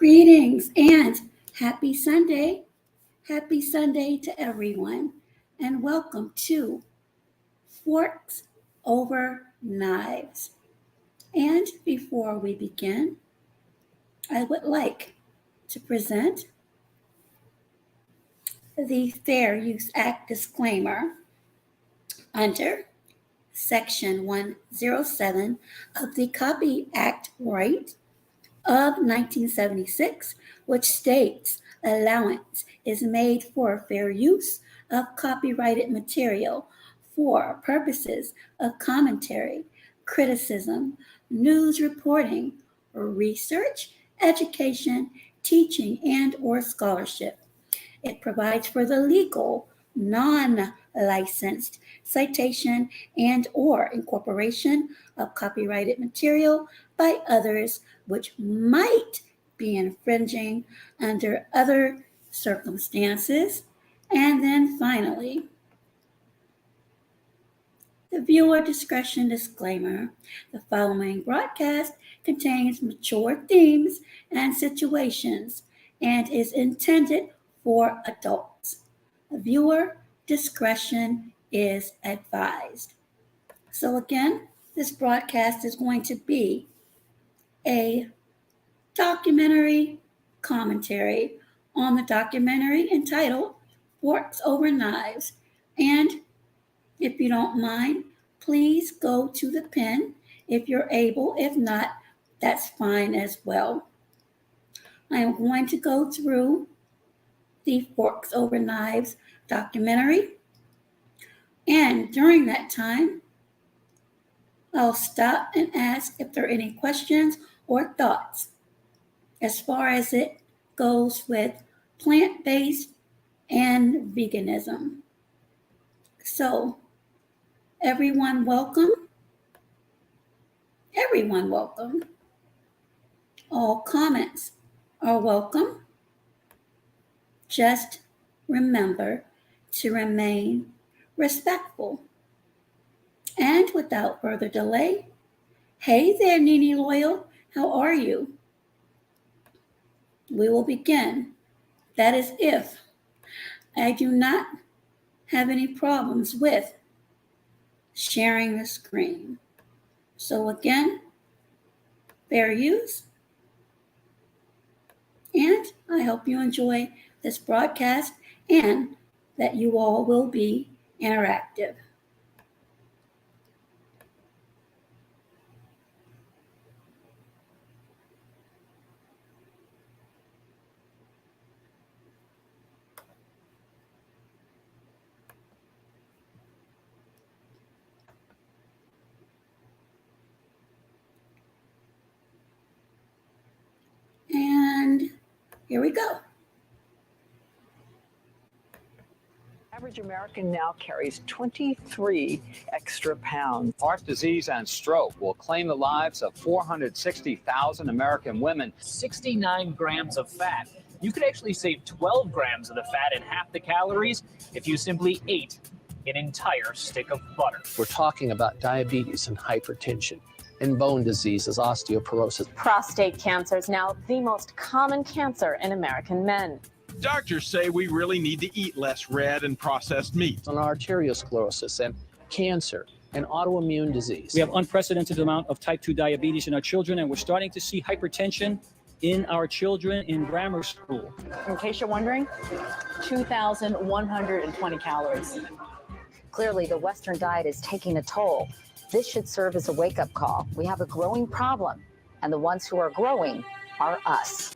Greetings and happy Sunday. Happy Sunday to everyone, and welcome to Forks Over Knives. And before we begin, I would like to present the Fair Use Act disclaimer under Section 107 of the Copy Act Right of 1976, which states allowance is made for fair use of copyrighted material for purposes of commentary, criticism, news reporting, research, education, teaching, and or scholarship. It provides for the legal, non-licensed citation and or incorporation of copyrighted material by others which might be infringing under other circumstances. And then finally, the viewer discretion disclaimer. The following broadcast contains mature themes and situations and is intended for adults. Viewer discretion is advised. So again, this broadcast is going to be a documentary commentary on the documentary entitled Forks Over Knives. And if you don't mind, please go to the pen if you're able. If not, that's fine as well. I am going to go through the Forks Over Knives documentary. And during that time, I'll stop and ask if there are any questions or thoughts as far as it goes with plant-based and veganism. So, everyone welcome. Everyone welcome. All comments are welcome. Just remember to remain respectful. And without further delay, hey there, Nene Loyal, how are you? We will begin. That is if I do not have any problems with sharing the screen. So again, fair use. And I hope you enjoy this broadcast and that you all will be interactive. And here we go. Average American now carries 23 extra pounds. Heart disease and stroke will claim the lives of 460,000 American women. 69 grams of fat. You could actually save 12 grams of the fat and half the calories if you simply ate an entire stick of butter. We're talking about diabetes and hypertension and bone diseases, osteoporosis. Prostate cancer is now the most common cancer in American men. Doctors say we really need to eat less red and processed meat. On arteriosclerosis and cancer and autoimmune disease. We have unprecedented amount of type 2 diabetes in our children, and we're starting to see hypertension in our children in grammar school. In case you're wondering, 2,120 calories. Clearly, the Western diet is taking a toll. This should serve as a wake-up call. We have a growing problem, and the ones who are growing are us.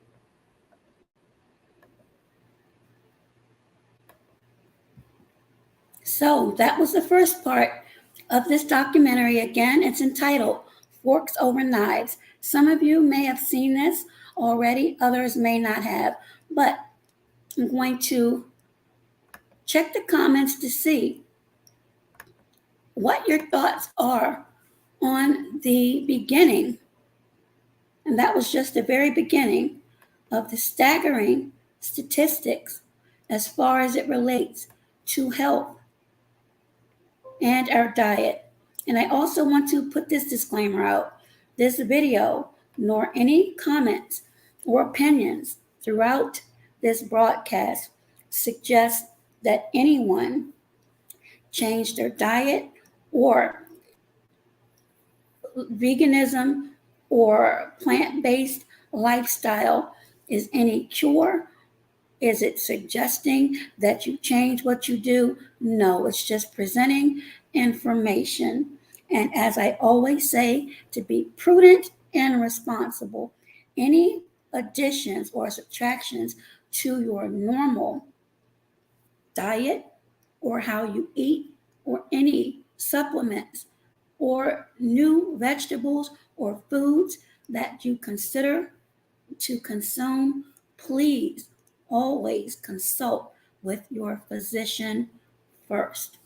So that was the first part of this documentary. Again, it's entitled Forks Over Knives. Some of you may have seen this already, others may not have, but I'm going to check the comments to see what your thoughts are on the beginning. And that was just the very beginning of the staggering statistics as far as it relates to health and our diet. And I also want to put this disclaimer out. This video, nor any comments or opinions throughout this broadcast suggest that anyone change their diet or veganism or plant-based lifestyle is any cure? Is it suggesting that you change what you do? No, it's just presenting information. And as I always say, to be prudent and responsible, any additions or subtractions to your normal diet or how you eat or any supplements or new vegetables or foods that you consider to consume, please always consult with your physician first.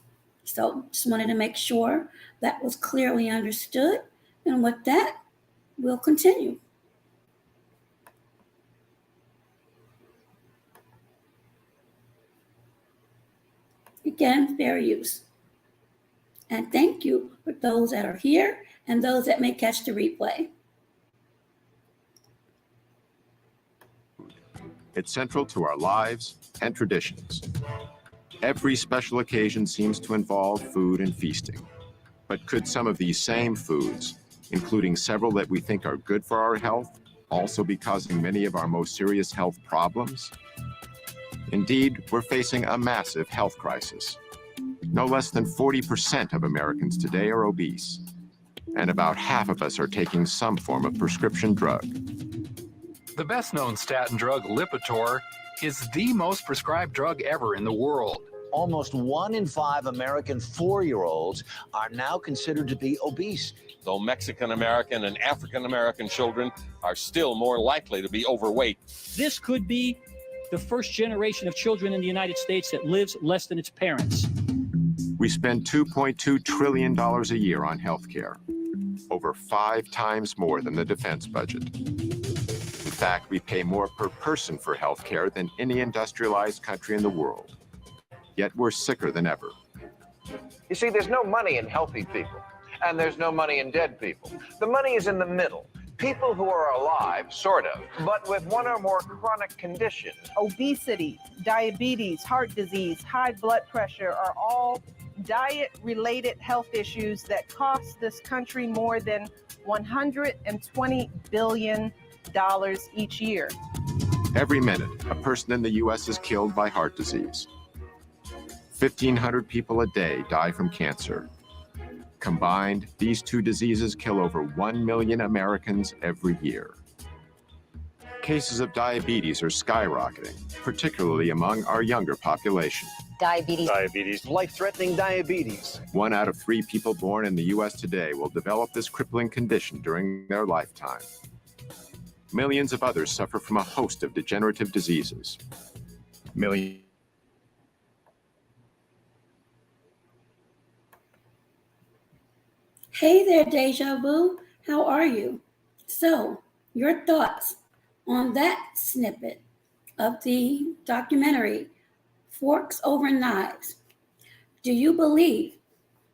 So just wanted to make sure that was clearly understood. And with that, we'll continue. Again, fair use. And thank you for those that are here and those that may catch the replay. It's central to our lives and traditions. Every special occasion seems to involve food and feasting. But could some of these same foods, including several that we think are good for our health, also be causing many of our most serious health problems? Indeed, we're facing a massive health crisis. No less than 40% of Americans today are obese, and about half of us are taking some form of prescription drug. The best-known statin drug, Lipitor, is the most prescribed drug ever in the world. Almost 1 in 5 American 4-year-olds are now considered to be obese. Though Mexican-American and African-American children are still more likely to be overweight. This could be the first generation of children in the United States that lives less than its parents. We spend $2.2 trillion a year on healthcare, over 5 times more than the defense budget. In fact, we pay more per person for healthcare than any industrialized country in the world. Yet we're sicker than ever. You see, there's no money in healthy people, and there's no money in dead people. The money is in the middle. People who are alive, sort of, but with one or more chronic conditions. Obesity, diabetes, heart disease, high blood pressure are all diet-related health issues that cost this country more than $120 billion each year. Every minute, a person in the U.S. is killed by heart disease. 1,500 people a day die from cancer. Combined, these two diseases kill over 1 million Americans every year. Cases of diabetes are skyrocketing, particularly among our younger population. Diabetes. Life-threatening diabetes. 1 out of 3 people born in the U.S. today will develop this crippling condition during their lifetime. Millions of others suffer from a host of degenerative diseases. Hey there, Deja Vu. How are you? So, your thoughts on that snippet of the documentary, Forks Over Knives. Do you believe,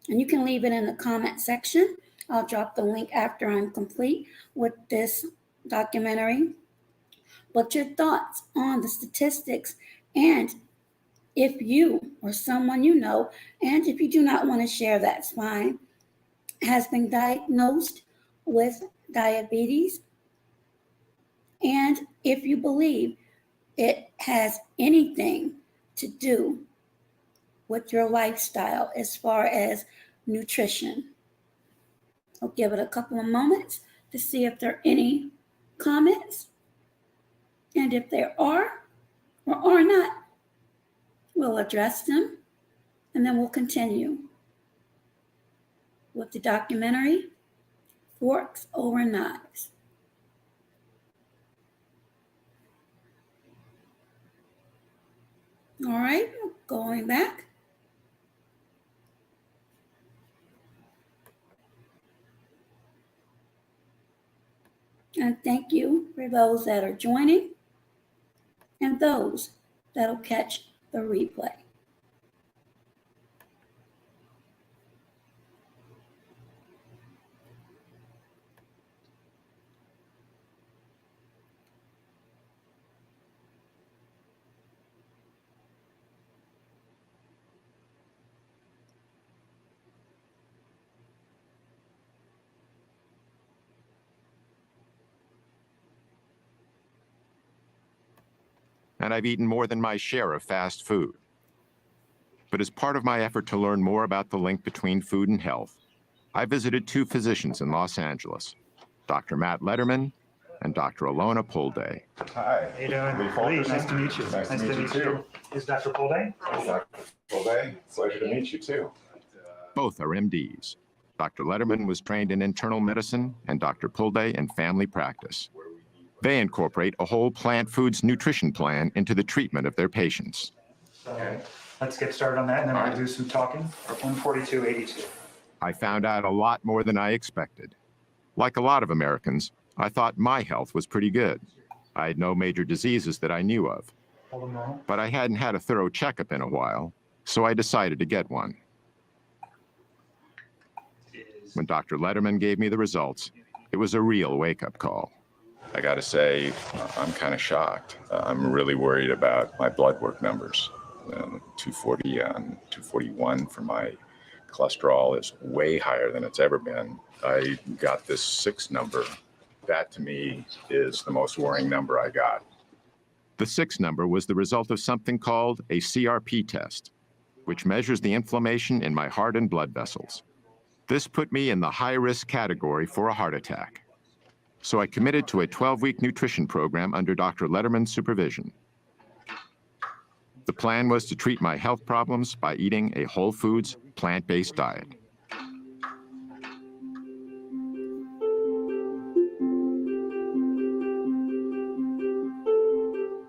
and you can leave it in the comment section, I'll drop the link after I'm complete with this documentary, but your thoughts on the statistics, and if you or someone you know, and if you do not want to share, that's fine, has been diagnosed with diabetes, and if you believe it has anything to do with your lifestyle as far as nutrition. I'll give it a couple of moments to see if there are any comments, and if there are or are not, we'll address them, and then we'll continue with the documentary, Forks Over Knives. All right, going back. And thank you for those that are joining and those that'll catch the replay. and I've eaten more than my share of fast food. But as part of my effort to learn more about the link between food and health, I visited 2 physicians in Los Angeles, Dr. Matt Letterman and Dr. Alona Pulday. Hi. How you doing? Nice to meet you. Nice to meet you too. Is Dr. Pulday? Dr. Pulday, pleasure to meet you too. Both are MDs. Dr. Letterman was trained in internal medicine and Dr. Pulday in family practice. They incorporate a whole plant foods nutrition plan into the treatment of their patients. So let's get started on that, and then I'll do some talking. 142.82. I found out a lot more than I expected. Like a lot of Americans, I thought my health was pretty good. I had no major diseases that I knew of. Hold a moment. But I hadn't had a thorough checkup in a while, so I decided to get one. When Dr. Letterman gave me the results, it was a real wake-up call. I gotta say, I'm kind of shocked. I'm really worried about my blood work numbers. 240 and 241 for my cholesterol is way higher than it's ever been. I got this 6 number. That to me is the most worrying number I got. The 6 number was the result of something called a CRP test, which measures the inflammation in my heart and blood vessels. This put me in the high-risk category for a heart attack. So I committed to a 12-week nutrition program under Dr. Letterman's supervision. The plan was to treat my health problems by eating a whole foods, plant-based diet.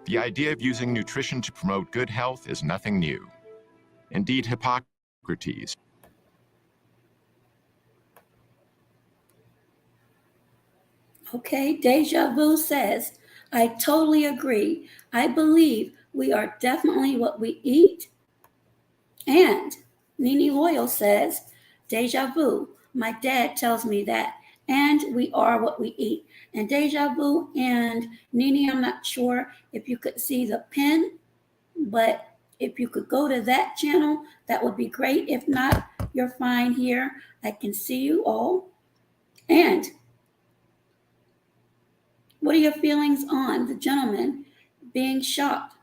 The idea of using nutrition to promote good health is nothing new. Indeed, Hippocrates, Okay, Deja Vu says, I totally agree. I believe we are definitely what we eat. And Nini Loyal says, Deja Vu, my dad tells me that. And we are what we eat. And Deja Vu and Nini, I'm not sure if you could see the pin, but if you could go to that channel, that would be great. If not, you're fine here. I can see you all. And what are your feelings on the gentleman being shocked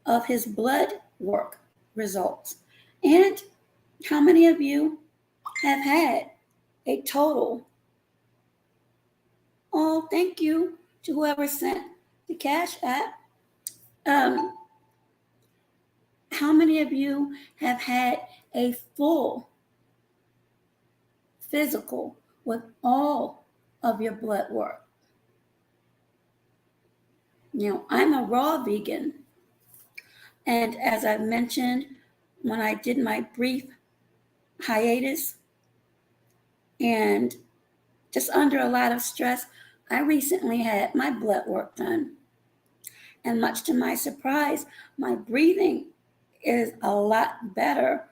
of his blood work results? And how many of you have had a total? Oh, thank you to whoever sent the Cash App. How many of you have had a full physical with all of your blood work? You know, I'm a raw vegan. And as I mentioned, when I did my brief hiatus and just under a lot of stress, I recently had my blood work done. And much to my surprise, my breathing is a lot better,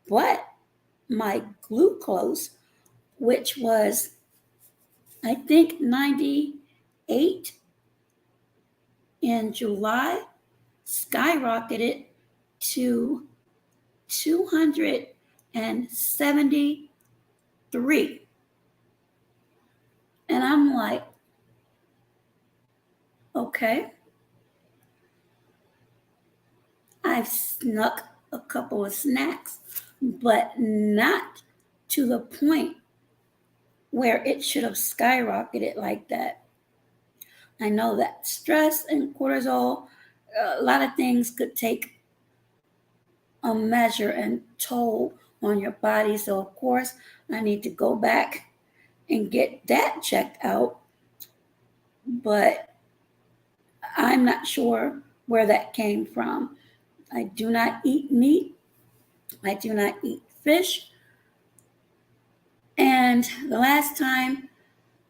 but my glucose, which was, I think, 98 in July, skyrocketed to 273. And I'm like, okay. I've snuck a couple of snacks, but not to the point where it should have skyrocketed like that. I know that stress and cortisol, a lot of things could take a measure and toll on your body. So of course, I need to go back and get that checked out. But I'm not sure where that came from. I do not eat meat. I do not eat fish. And the last time,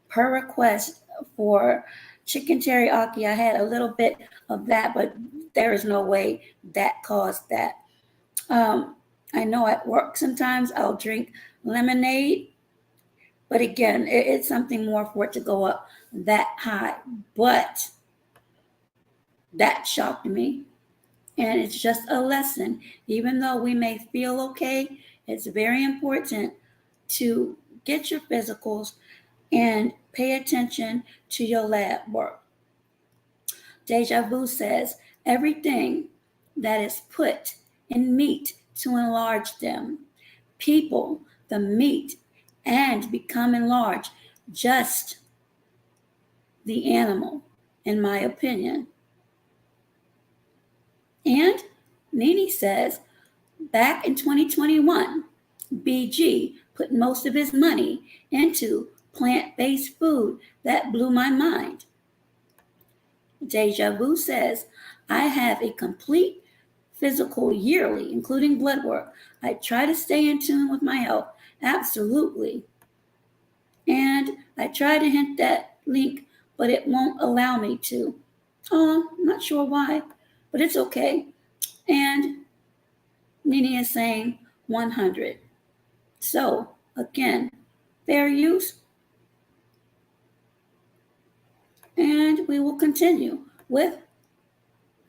per request for chicken teriyaki, I had a little bit of that, but there is no way that caused that. I know at work sometimes I'll drink lemonade, but again, it's something more for it to go up that high. But that shocked me. And it's just a lesson. Even though we may feel okay, it's very important to get your physicals and pay attention to your lab work. Deja Vu says, everything that is put in meat to enlarge them. People, the meat, and become enlarged, just the animal, in my opinion. And Nene says, back in 2021, BG put most of his money into plant-based food. That blew my mind. Deja Vu says, I have a complete physical yearly, including blood work. I try to stay in tune with my health. Absolutely. And I try to hint that link, but it won't allow me to. Oh, I'm not sure why, but it's okay. And Nene is saying 100. So, again, fair use. And we will continue with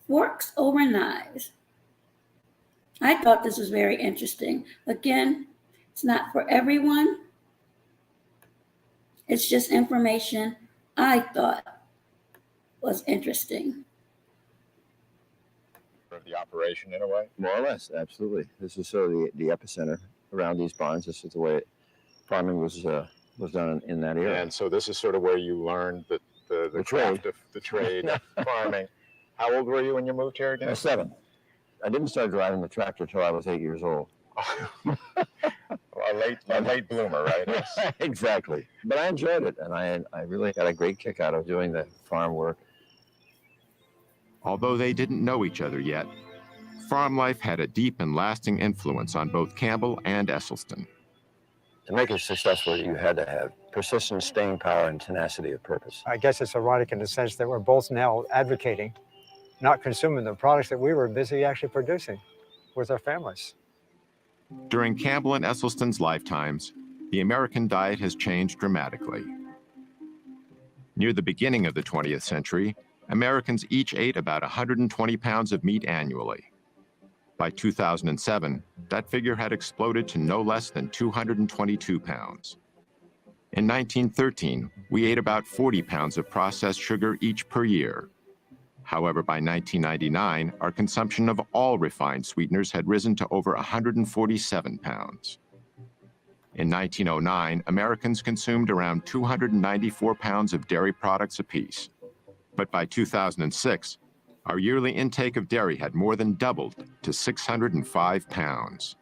forks over knives. I thought this was very interesting. Again, it's not for everyone. It's just information I thought was interesting. Of the operation in a way? More or less, absolutely. This is sort of the epicenter around these barns. This is the way farming was done in that area. And so this is sort of where you learned the craft of the trade of farming. How old were you when you moved here again? 7. I didn't start driving the tractor until I was 8 years old. A late bloomer, right? Exactly. But I enjoyed it, and I really got a great kick out of doing the farm work. Although they didn't know each other yet, farm life had a deep and lasting influence on both Campbell and Esselstyn. To make it successful, you had to have persistence, staying power, and tenacity of purpose. I guess it's ironic in the sense that we're both now advocating, not consuming the products that we were busy actually producing with our families. During Campbell and Esselstyn's lifetimes, the American diet has changed dramatically. Near the beginning of the 20th century, Americans each ate about 120 pounds of meat annually. By 2007, that figure had exploded to no less than 222 pounds. In 1913, we ate about 40 pounds of processed sugar each per year. However, by 1999, our consumption of all refined sweeteners had risen to over 147 pounds. In 1909, Americans consumed around 294 pounds of dairy products apiece. But by 2006, our yearly intake of dairy had more than doubled to 605 pounds.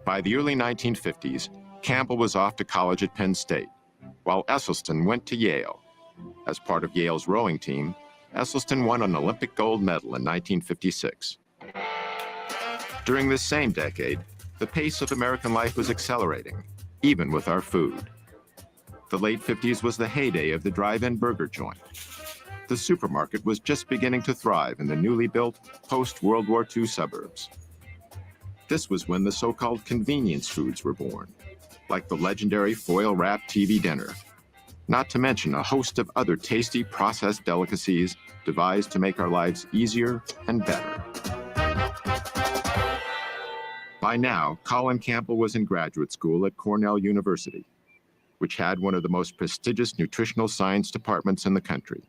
By the early 1950s, Campbell was off to college at Penn State, while Esselstyn went to Yale. As part of Yale's rowing team, Esselstyn won an Olympic gold medal in 1956. During this same decade, the pace of American life was accelerating, even with our food. The late 50s was the heyday of the drive-in burger joint. The supermarket was just beginning to thrive in the newly built post-World War II suburbs. This was when the so-called convenience foods were born, like the legendary foil-wrapped TV dinner, not to mention a host of other tasty processed delicacies devised to make our lives easier and better. By now, Colin Campbell was in graduate school at Cornell University, which had one of the most prestigious nutritional science departments in the country.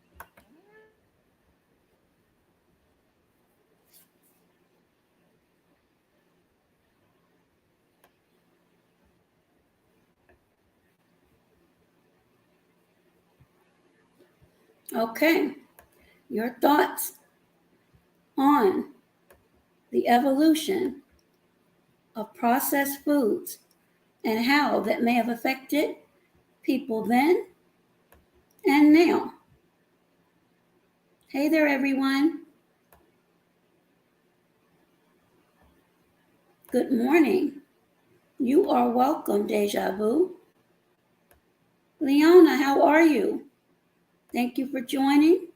Okay, your thoughts on the evolution of processed foods and how that may have affected people then and now. Hey there, everyone. Good morning. You are welcome, Deja Vu. Leona, how are you? Thank you for joining.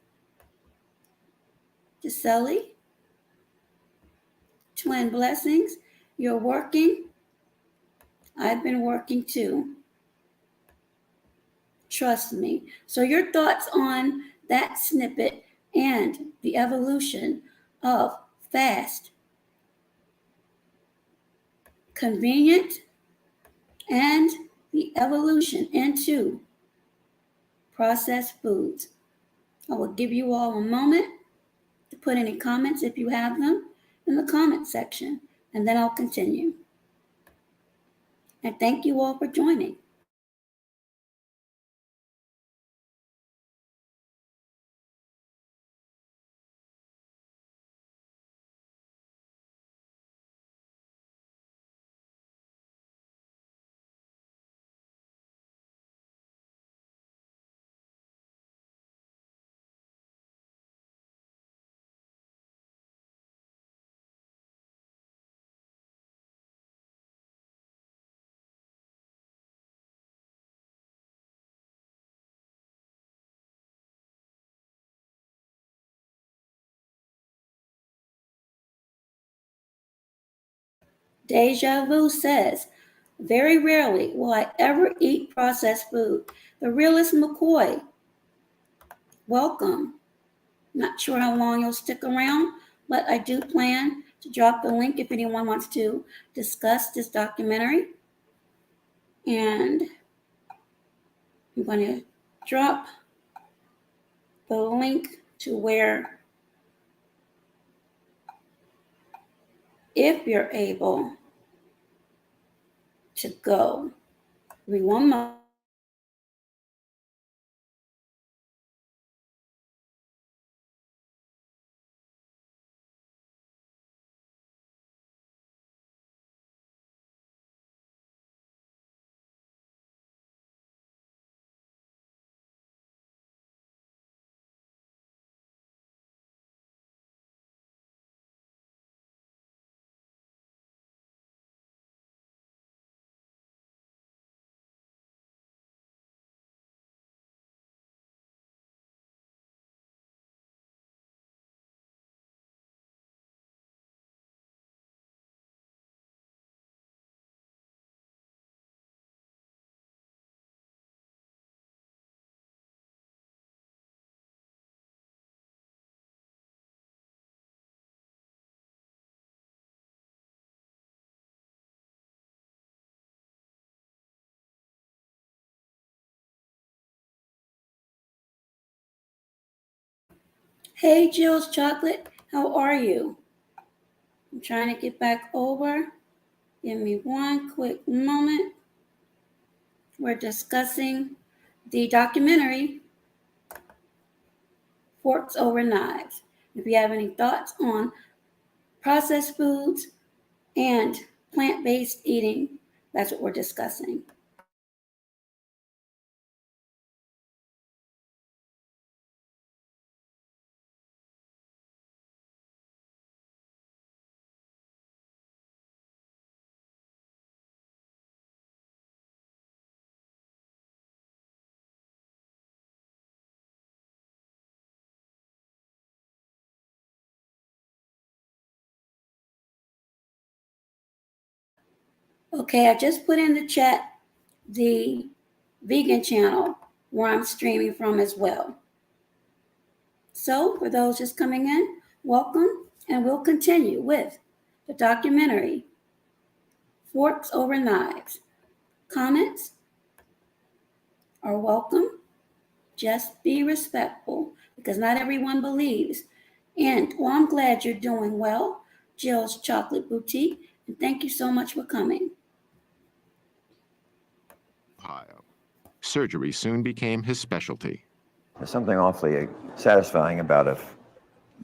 Gisele, twin blessings. You're working. I've been working too. Trust me. So your thoughts on that snippet and the evolution of fast, convenient, and the evolution into processed foods. I will give you all a moment to put any comments if you have them in the comment section, and then I'll continue. And thank you all for joining. Deja Vu says, very rarely will I ever eat processed food. The realist McCoy, welcome. Not sure how long you'll stick around, but I do plan to drop the link if anyone wants to discuss this documentary. And I'm going to drop the link to where, if you're able to go, give me one moment. Hey, Jill's Chocolate, how are you? I'm trying to get back over. Give me one quick moment. We're discussing the documentary, Forks Over Knives. If you have any thoughts on processed foods and plant-based eating, that's what we're discussing. Okay, I just put in the chat the vegan channel where I'm streaming from as well. So for those just coming in, welcome, and we'll continue with the documentary, Forks Over Knives. Comments are welcome. Just be respectful because not everyone believes. And well, I'm glad you're doing well, Jill's Chocolate Boutique, and thank you so much for coming. Ohio. Surgery soon became his specialty. There's something awfully satisfying about if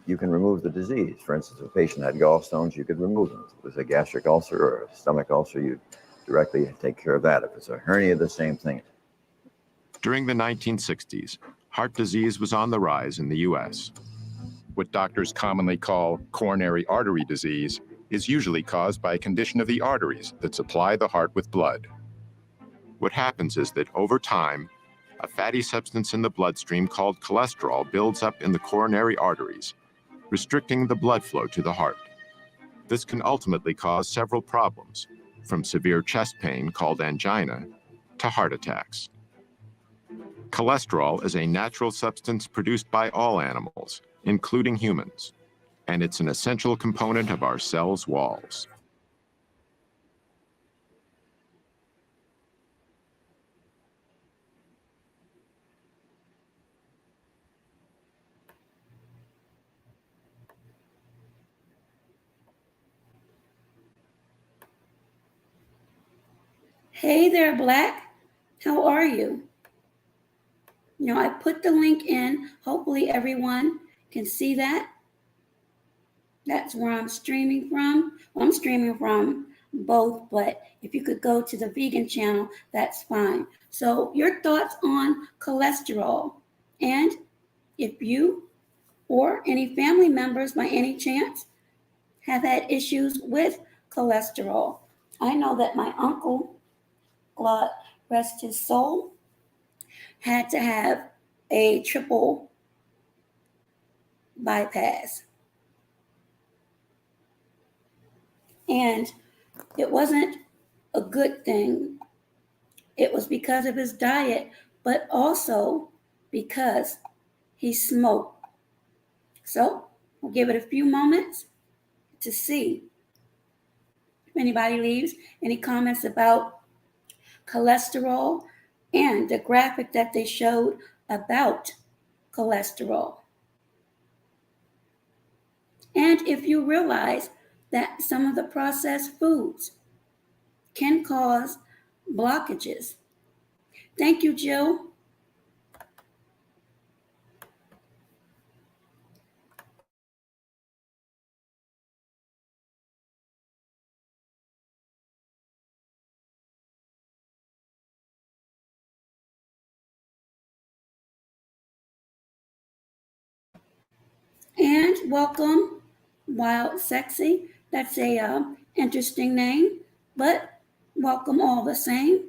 you can remove the disease. For instance, if a patient had gallstones, you could remove them. If it was a gastric ulcer or a stomach ulcer, you directly take care of that. If it's a hernia, the same thing. During the 1960s, heart disease was on the rise in the U.S. What doctors commonly call coronary artery disease is usually caused by a condition of the arteries that supply the heart with blood. What happens is that over time, a fatty substance in the bloodstream called cholesterol builds up in the coronary arteries, restricting the blood flow to the heart. This can ultimately cause several problems, from severe chest pain called angina to heart attacks. Cholesterol is a natural substance produced by all animals, including humans, and it's an essential component of our cells' walls. Hey there, Black. How are you? I put the link in. Hopefully everyone can see that. That's where I'm streaming from. Well, I'm streaming from both, but if you could go to the vegan channel, that's fine. So your thoughts on cholesterol, and if you or any family members by any chance have had issues with cholesterol. I know that my uncle, God rest his soul, had to have a triple bypass. And it wasn't a good thing. It was because of his diet, but also because he smoked. So we'll give it a few moments to see if anybody leaves any comments about cholesterol and the graphic that they showed about cholesterol. And if you realize that some of the processed foods can cause blockages. Thank you, Jill. And welcome, Wild Sexy. That's a interesting name, but welcome all the same.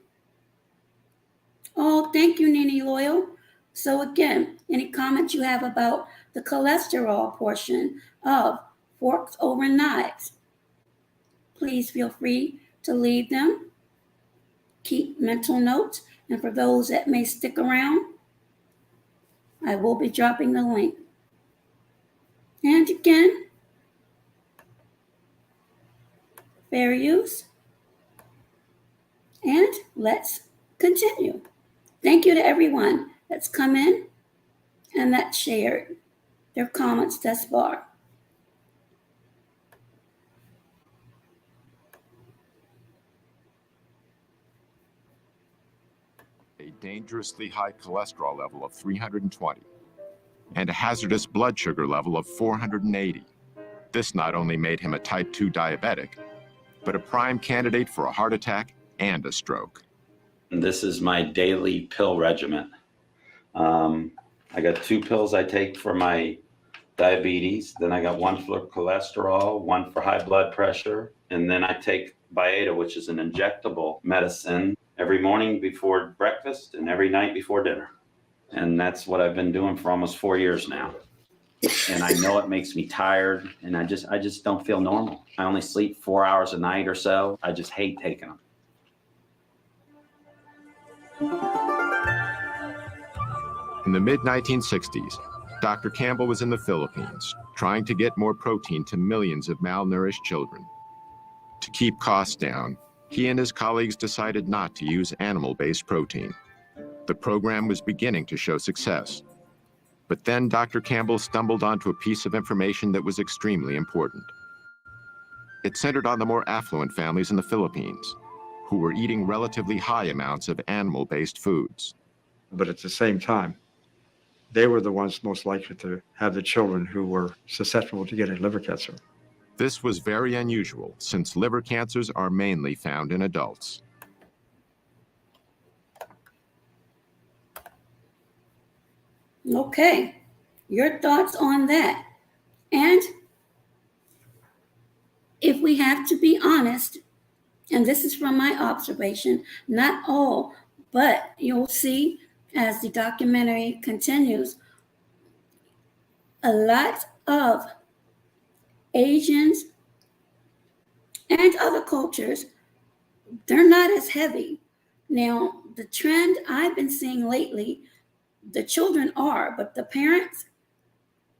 Oh, thank you, Nini Loyal. So again, any comments you have about the cholesterol portion of Forks Over Knives, please feel free to leave them. Keep mental notes, and for those that may stick around, I will be dropping the link. And again, fair use. And let's continue. Thank you to everyone that's come in and that shared their comments thus far. A dangerously high cholesterol level of 320 and a hazardous blood sugar level of 480. This not only made him a type 2 diabetic, but a prime candidate for a heart attack and a stroke. This is my daily pill regimen. I got 2 pills I take for my diabetes, then I got 1 for cholesterol, 1 for high blood pressure, and then I take Byetta, which is an injectable medicine, every morning before breakfast and every night before dinner. And that's what I've been doing for almost 4 years now. And I know it makes me tired, and I just don't feel normal. I only sleep 4 hours a night or so. I just hate taking them. In the mid-1960s, Dr. Campbell was in the Philippines trying to get more protein to millions of malnourished children. To keep costs down, he and his colleagues decided not to use animal-based protein. The program was beginning to show success. But then Dr. Campbell stumbled onto a piece of information that was extremely important. It centered on the more affluent families in the Philippines, who were eating relatively high amounts of animal-based foods. But at the same time, they were the ones most likely to have the children who were susceptible to getting liver cancer. This was very unusual, since liver cancers are mainly found in adults. Okay, your thoughts on that? And if we have to be honest, and this is from my observation, not all, but you'll see as the documentary continues, a lot of Asians and other cultures, they're not as heavy. Now, the trend I've been seeing lately, the children are, but the parents,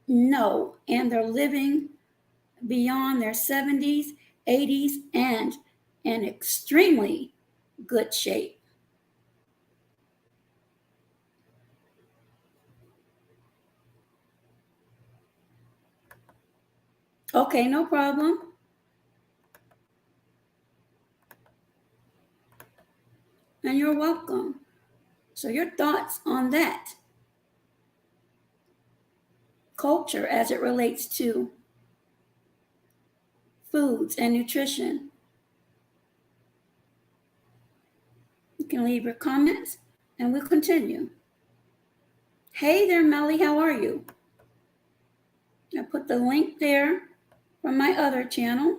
no, and they're living beyond their 70s, 80s, and in extremely good shape. Okay, no problem. you're welcome. So your thoughts on that? Culture as it relates to foods and nutrition. You can leave your comments and we'll continue. Hey there, Melly, how are you? I put the link there from my other channel,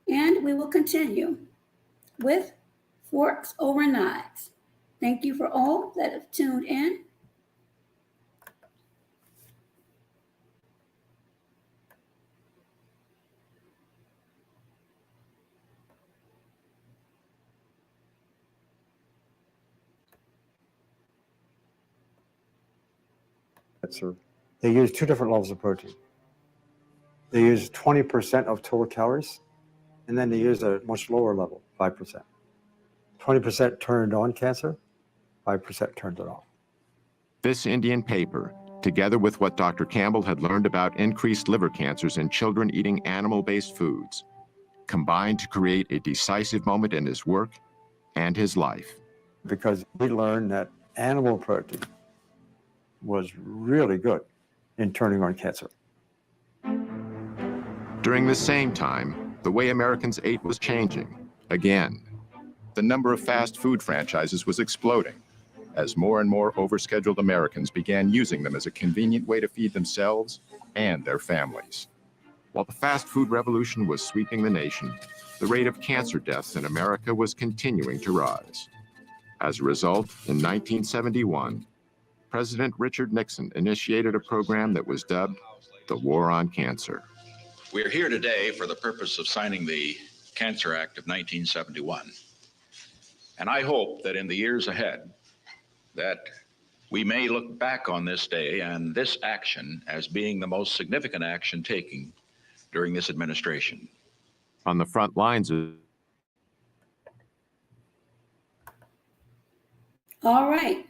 and we will continue with Forks Over Knives. Thank you for all that have tuned in. They use two different levels of protein. They use 20% of total calories, and then they use a much lower level, 5%. 20% turned on cancer, 5% turned it off. This Indian paper, together with what Dr. Campbell had learned about increased liver cancers in children eating animal-based foods, combined to create a decisive moment in his work and his life. Because we learned that animal protein was really good in turning on cancer. During the same time, the way Americans ate was changing again. The number of fast food franchises was exploding as more and more overscheduled Americans began using them as a convenient way to feed themselves and their families. While the fast food revolution was sweeping the nation, the rate of cancer deaths in America was continuing to rise. As a result, in 1971, President Richard Nixon initiated a program that was dubbed the War on Cancer. We're here today for the purpose of signing the Cancer Act of 1971. And I hope that in the years ahead, that we may look back on this day and this action as being the most significant action taken during this administration. On the front lines of... All right.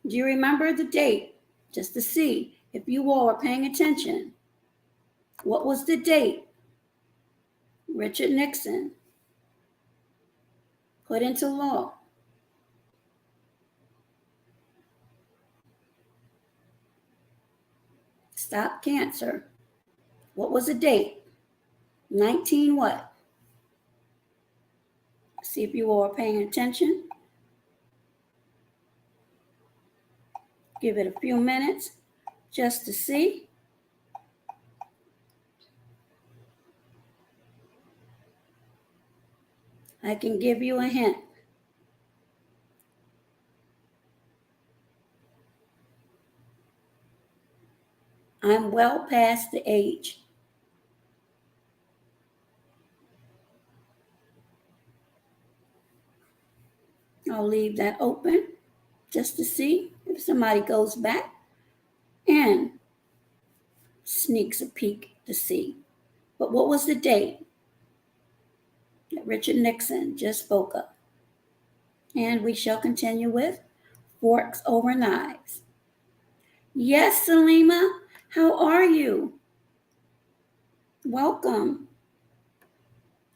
Do you remember the date? Just to see if you all are paying attention. What was the date Richard Nixon put into law? Stop cancer. What was the date? 19 what? See if you all are paying attention. Give it a few minutes just to see. I can give you a hint. I'm well past the age. I'll leave that open just to see if somebody goes back and sneaks a peek to see. But what was the date that Richard Nixon just spoke of? And we shall continue with Forks Over Knives. Yes, Salima, how are you? Welcome.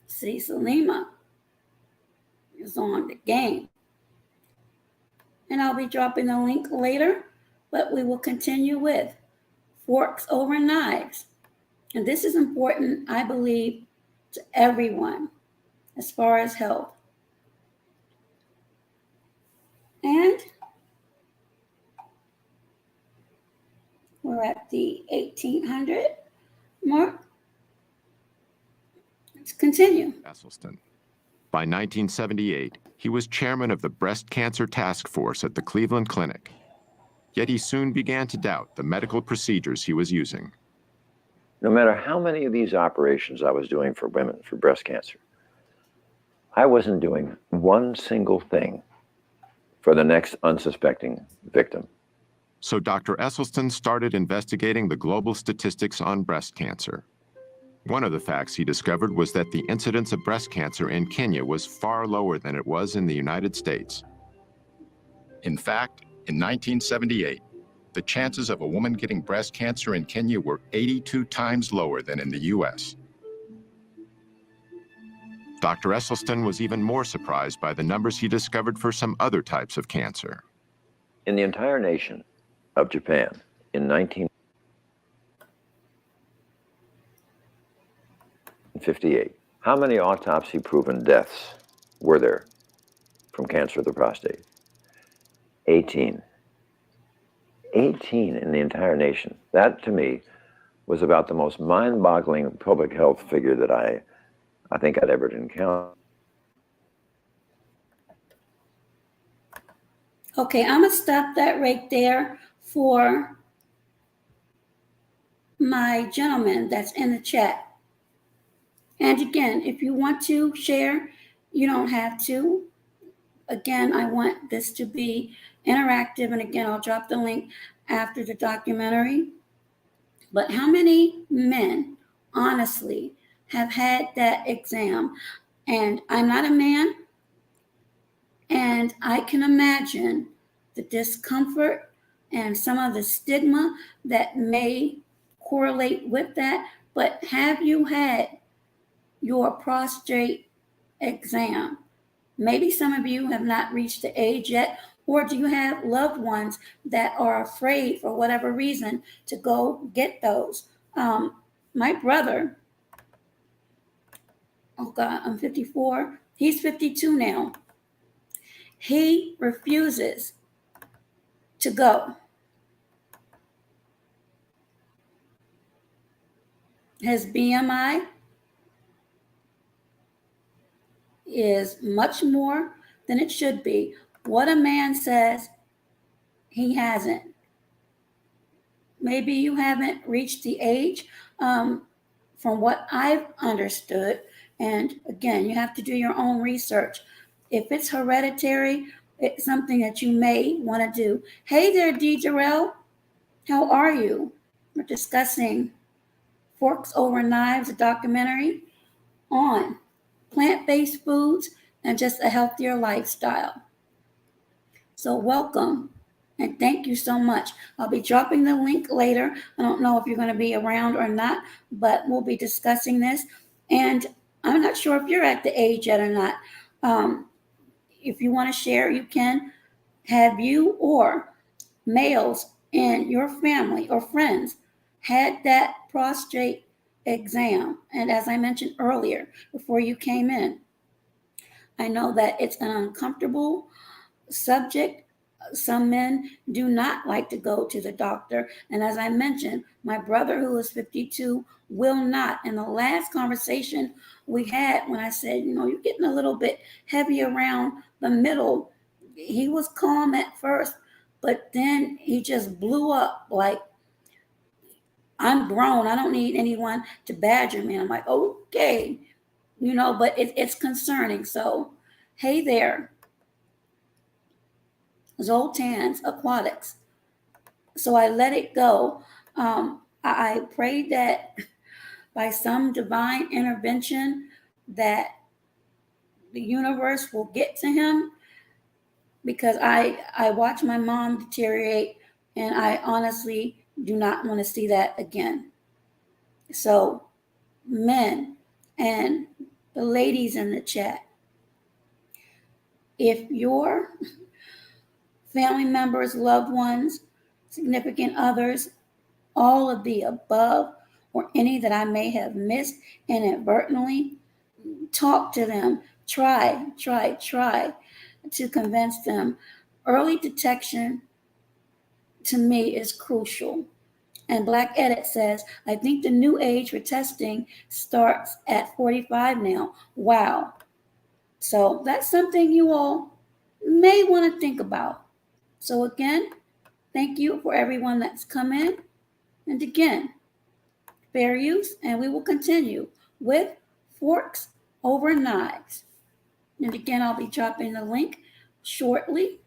See, Salima is on the game. And I'll be dropping the link later, but we will continue with Forks Over Knives. And this is important, I believe, to everyone as far as health. And we're at the 1800 mark. Let's continue. Esselstyn. By 1978, he was chairman of the Breast Cancer Task Force at the Cleveland Clinic. Yet he soon began to doubt the medical procedures he was using. No matter how many of these operations I was doing for women for breast cancer, I wasn't doing one single thing for the next unsuspecting victim. So Dr. Esselstyn started investigating the global statistics on breast cancer. One of the facts he discovered was that the incidence of breast cancer in Kenya was far lower than it was in the United States. In fact, in 1978, the chances of a woman getting breast cancer in Kenya were 82 times lower than in the U.S. Dr. Esselstyn was even more surprised by the numbers he discovered for some other types of cancer. In the entire nation of Japan in 1958, how many autopsy-proven deaths were there from cancer of the prostate? 18. 18 in the entire nation. That, to me, was about the most mind-boggling public health figure that I think I'd ever encountered. Okay, I'm going to stop that right there for my gentleman that's in the chat. And again, if you want to share, you don't have to. Again, I want this to be interactive. And again, I'll drop the link after the documentary. But how many men, honestly, have had that exam? And I'm not a man, and I can imagine the discomfort and some of the stigma that may correlate with that. But have you had your prostate exam? Maybe some of you have not reached the age yet, or do you have loved ones that are afraid for whatever reason to go get those? My brother, oh God, I'm 54. He's 52 now. He refuses to go. His BMI is much more than it should be. What a man says, he hasn't. Maybe you haven't reached the age, from what I've understood. And again, you have to do your own research. If it's hereditary, it's something that you may want to do. Hey there, D. Jarrell. How are you? We're discussing Forks Over Knives, a documentary on plant-based foods and just a healthier lifestyle. So welcome and thank you so much. I'll be dropping the link later. I don't know if you're going to be around or not, but we'll be discussing this. And I'm not sure if you're at the age yet or not. If you want to share, you can. Have you or males in your family or friends had that prostate exam? And as I mentioned earlier, before you came in, I know that it's an uncomfortable subject. Some men do not like to go to the doctor. And as I mentioned, my brother, who is 52, will not. In the last conversation we had, when I said, you're getting a little bit heavy around the middle, he was calm at first, but then he just blew up like, I'm grown. I don't need anyone to badger me. I'm like, okay, but it's concerning. So, hey there. Zoltan's Aquatics. So I let it go. I prayed that by some divine intervention that the universe will get to him, because I watched my mom deteriorate, and I honestly do not want to see that again. So men and the ladies in the chat, if your family members, loved ones, significant others, all of the above, or any that I may have missed inadvertently, talk to them. Try to convince them. Early detection, to me, is crucial. And Black Edit says, I think the new age for testing starts at 45 now. Wow. So that's something you all may want to think about. So again, thank you for everyone that's come in. And again, fair use, and we will continue with Forks Over Knives. And again, I'll be dropping the link shortly.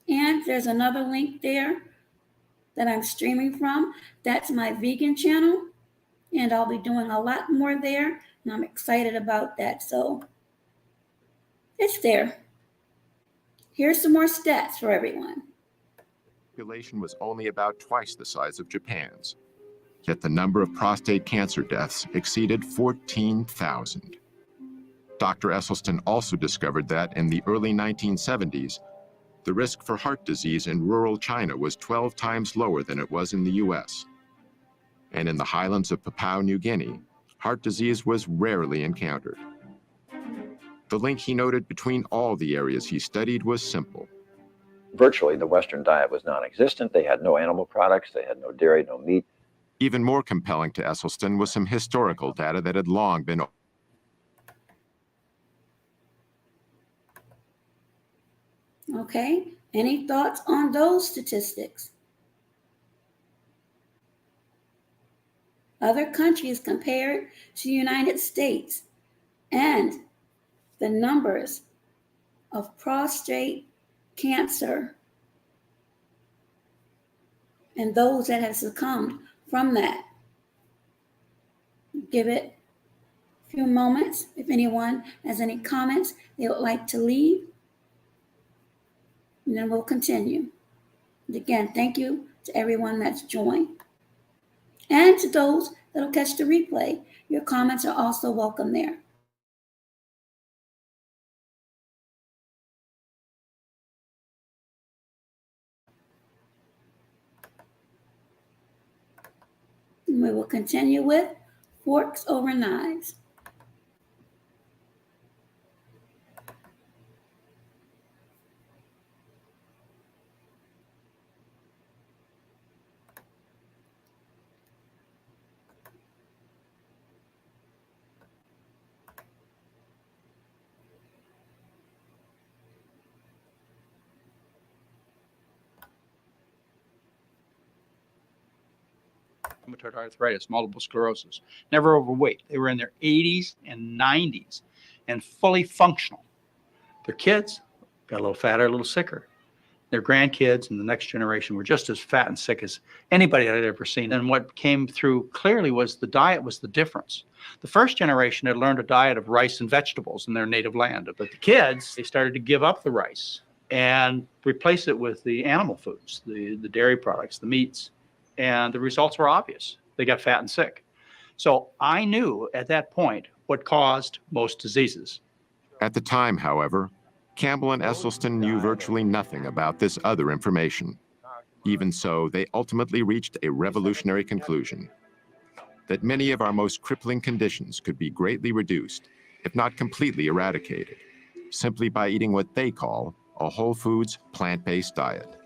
And there's another link there that I'm streaming from. That's my vegan channel. And I'll be doing a lot more there. And I'm excited about that. So it's there. Here's some more stats for everyone. Population was only about twice the size of Japan's, yet the number of prostate cancer deaths exceeded 14,000. Dr. Esselstyn also discovered that in the early 1970s, the risk for heart disease in rural China was 12 times lower than it was in the US. And in the highlands of Papua New Guinea, heart disease was rarely encountered. The link he noted between all the areas he studied was simple. Virtually, the Western diet was non-existent. They had no animal products. They had no dairy, no meat. Even more compelling to Esselstyn was some historical data that had long been. Okay, any thoughts on those statistics? Other countries compared to the United States and the numbers of prostate cancer and those that have succumbed from that. Give it a few moments. If anyone has any comments they would like to leave, and then we'll continue. And again, thank you to everyone that's joined. And to those that'll catch the replay, your comments are also welcome there. And we will continue with forks over knives. rheumatoid arthritis, multiple sclerosis, never overweight. They were in their 80s and 90s and fully functional. Their kids got a little fatter, a little sicker. Their grandkids and the next generation were just as fat and sick as anybody I'd ever seen. And what came through clearly was the diet was the difference. The first generation had learned a diet of rice and vegetables in their native land. But the kids, they started to give up the rice and replace it with the animal foods, the dairy products, the meats. And the results were obvious. They got fat and sick. So I knew at that point what caused most diseases. At the time, however, Campbell and Esselstyn knew virtually nothing about this other information. Even so, they ultimately reached a revolutionary conclusion: that many of our most crippling conditions could be greatly reduced, if not completely eradicated, simply by eating what they call a whole foods, plant-based diet.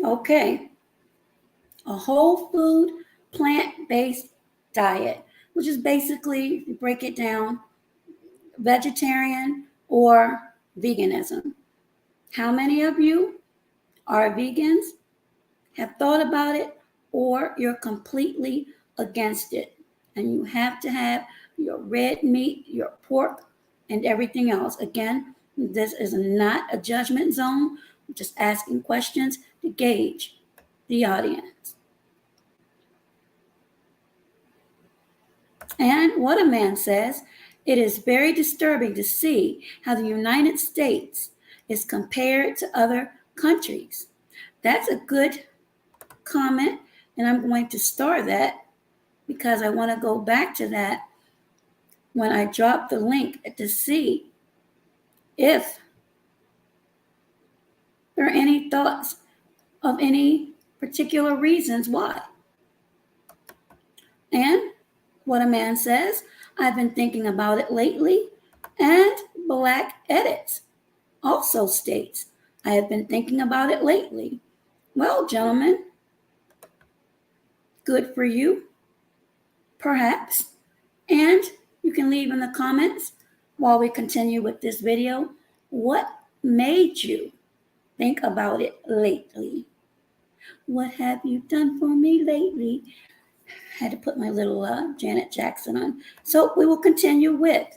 Okay, a whole food, plant-based diet, which is basically, if you break it down, vegetarian or veganism. How many of you are vegans, have thought about it, or you're completely against it? And you have to have your red meat, your pork, and everything else. Again, this is not a judgment zone. I'm just asking questions to gauge the audience. And what a man says, it is very disturbing to see how the United States is compared to other countries. That's a good comment, and I'm going to star that because I want to go back to that when I drop the link to see if there are any thoughts of any particular reasons why. And what a man says, I've been thinking about it lately. And Black Edits also states, I have been thinking about it lately. Well, gentlemen, good for you, perhaps. And you can leave in the comments while we continue with this video, what made you think about it lately? What have you done for me lately? I had to put my little Janet Jackson on. So we will continue with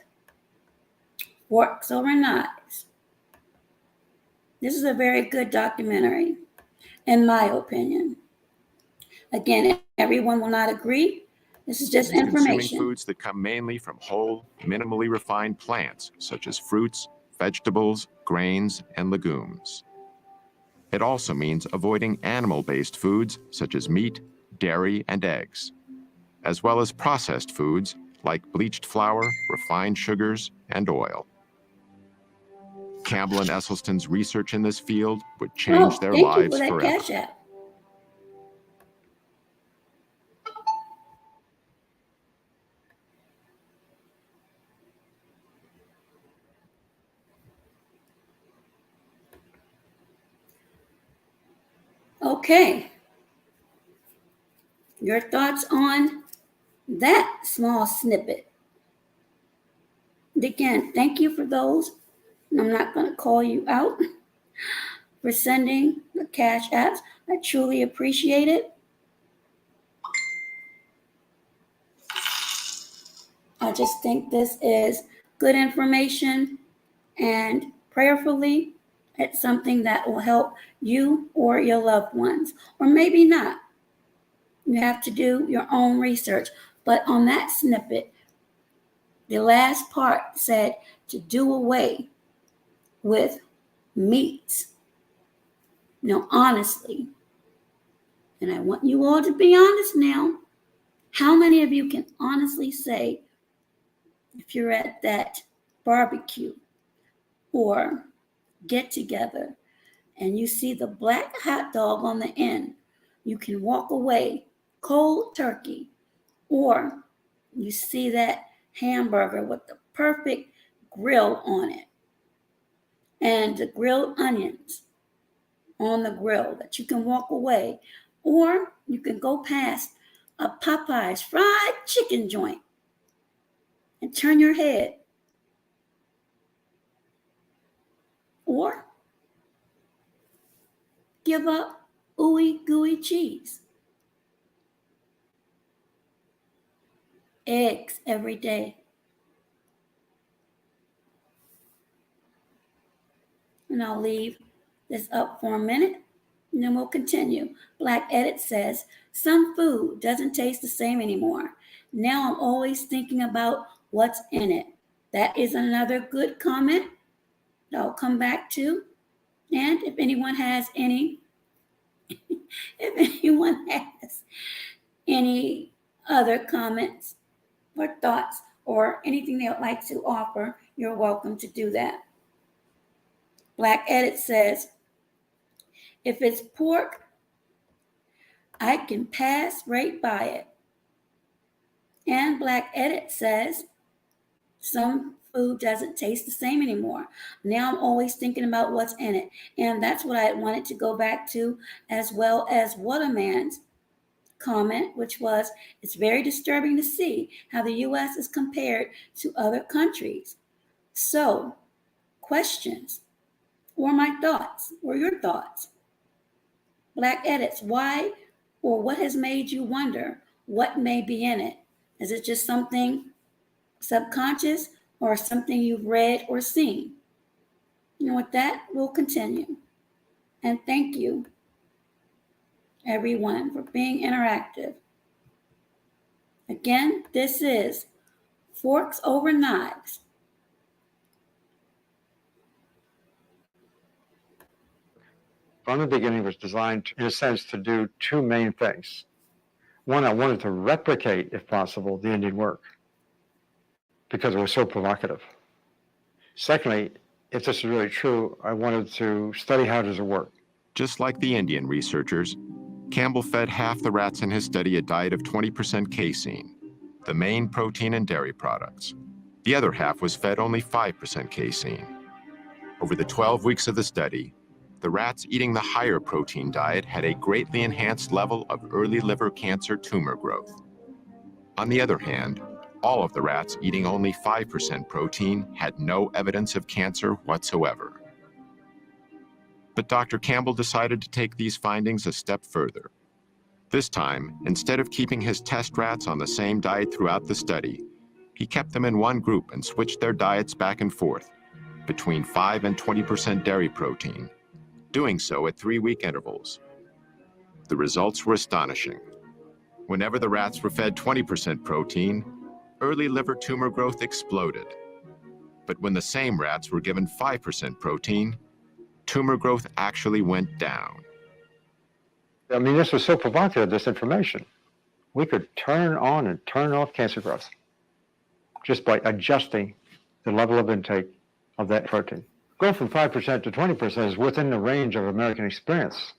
Forks Over Knives. This is a very good documentary, in my opinion. Again, everyone will not agree. This is just information. Consuming foods that come mainly from whole, minimally refined plants, such as fruits, vegetables, grains, and legumes. It also means avoiding animal-based foods, such as meat, dairy, and eggs. as well as processed foods like bleached flour, refined sugars, and oil. Campbell and Esselstyn's research in this field would change their thank you lives for that forever. Cash App. Okay. Your thoughts on that small snippet? Again, thank you for those. I'm not going to call you out for sending the Cash Apps. I truly appreciate it. I just think this is good information, and prayerfully, it's something that will help you or your loved ones, or maybe not. You have to do your own research. But on that snippet, the last part said to do away with meats. Now, honestly, and I want you all to be honest now, how many of you can honestly say, if you're at that barbecue or get together and you see the black hot dog on the end, you can walk away cold turkey, or you see that hamburger with the perfect grill on it and the grilled onions on the grill, that you can walk away, or you can go past a Popeye's fried chicken joint and turn your head, or give up ooey gooey cheese. Eggs every day. And I'll leave this up for a minute, and then we'll continue. Black Edit says, some food doesn't taste the same anymore. Now I'm always thinking about what's in it. That is another good comment that I'll come back to. And if anyone has any other comments or thoughts or anything they would like to offer, you're welcome to do that. Black Edit says, if it's pork, I can pass right by it. And Black Edit says, some food doesn't taste the same anymore. Now I'm always thinking about what's in it. And that's what I wanted to go back to, as well as Waterman's comment, which was, it's very disturbing to see how the U.S. is compared to other countries. So, questions, or my thoughts, or your thoughts. Black Edits, why or what has made you wonder what may be in it? Is it just something subconscious or something you've read or seen? And with that, we'll continue. And thank you, everyone, for being interactive. Again, this is Forks Over Knives. From the beginning, it was designed, in a sense, to do two main things. One, I wanted to replicate, if possible, the Indian work because it was so provocative. Secondly, if this is really true, I wanted to study how does it work. Just like the Indian researchers, Campbell fed half the rats in his study a diet of 20% casein, the main protein in dairy products. The other half was fed only 5% casein. Over the 12 weeks of the study, the rats eating the higher protein diet had a greatly enhanced level of early liver cancer tumor growth. On the other hand, all of the rats eating only 5% protein had no evidence of cancer whatsoever. But Dr. Campbell decided to take these findings a step further. This time, instead of keeping his test rats on the same diet throughout the study, he kept them in one group and switched their diets back and forth between 5 and 20% dairy protein, doing so at 3-week intervals. The results were astonishing. Whenever the rats were fed 20% protein, early liver tumor growth exploded. But when the same rats were given 5% protein, tumor growth actually went down. I mean, this was so provocative, this information. We could turn on and turn off cancer growth just by adjusting the level of intake of that protein. Go from 5% to 20% is within the range of American experience.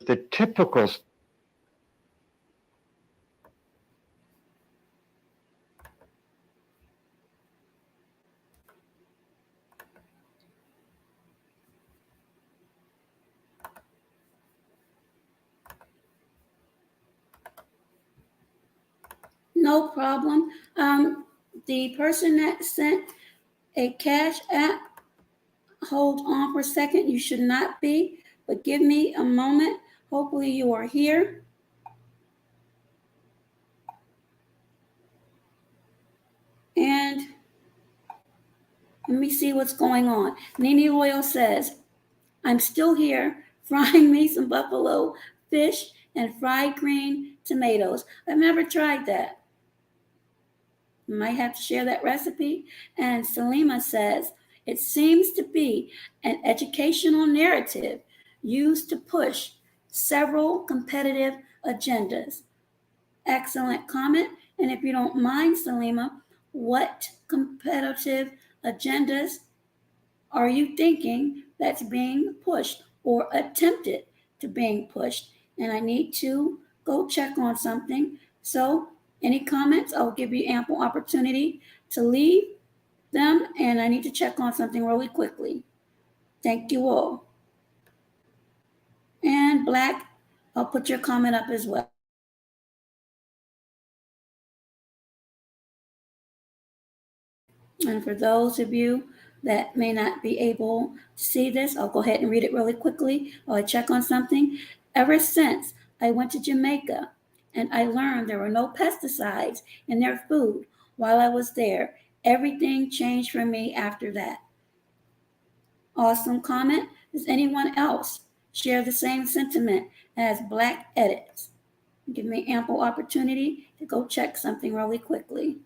The typical No problem. The person that sent a cash app, hold on for a second. You should not be, but give me a moment. Hopefully you are here. And let me see what's going on. Nene Loyal says, I'm still here frying me some buffalo fish and fried green tomatoes. I've never tried that. Might have to share that recipe. And Salima says, it seems to be an educational narrative used to push several competitive agendas. Excellent comment. And if you don't mind, Salima, what competitive agendas are you thinking that's being pushed or attempted to being pushed? And I need to go check on something. So any comments, I'll give you ample opportunity to leave them, and I need to check on something really quickly. Thank you all. And Black, I'll put your comment up as well. And for those of you that may not be able to see this, I'll go ahead and read it really quickly while I check on something. Ever since I went to Jamaica and I learned there were no pesticides in their food while I was there, everything changed for me after that. Awesome comment. Does anyone else share the same sentiment as Black Edits? Give me ample opportunity to go check something really quickly.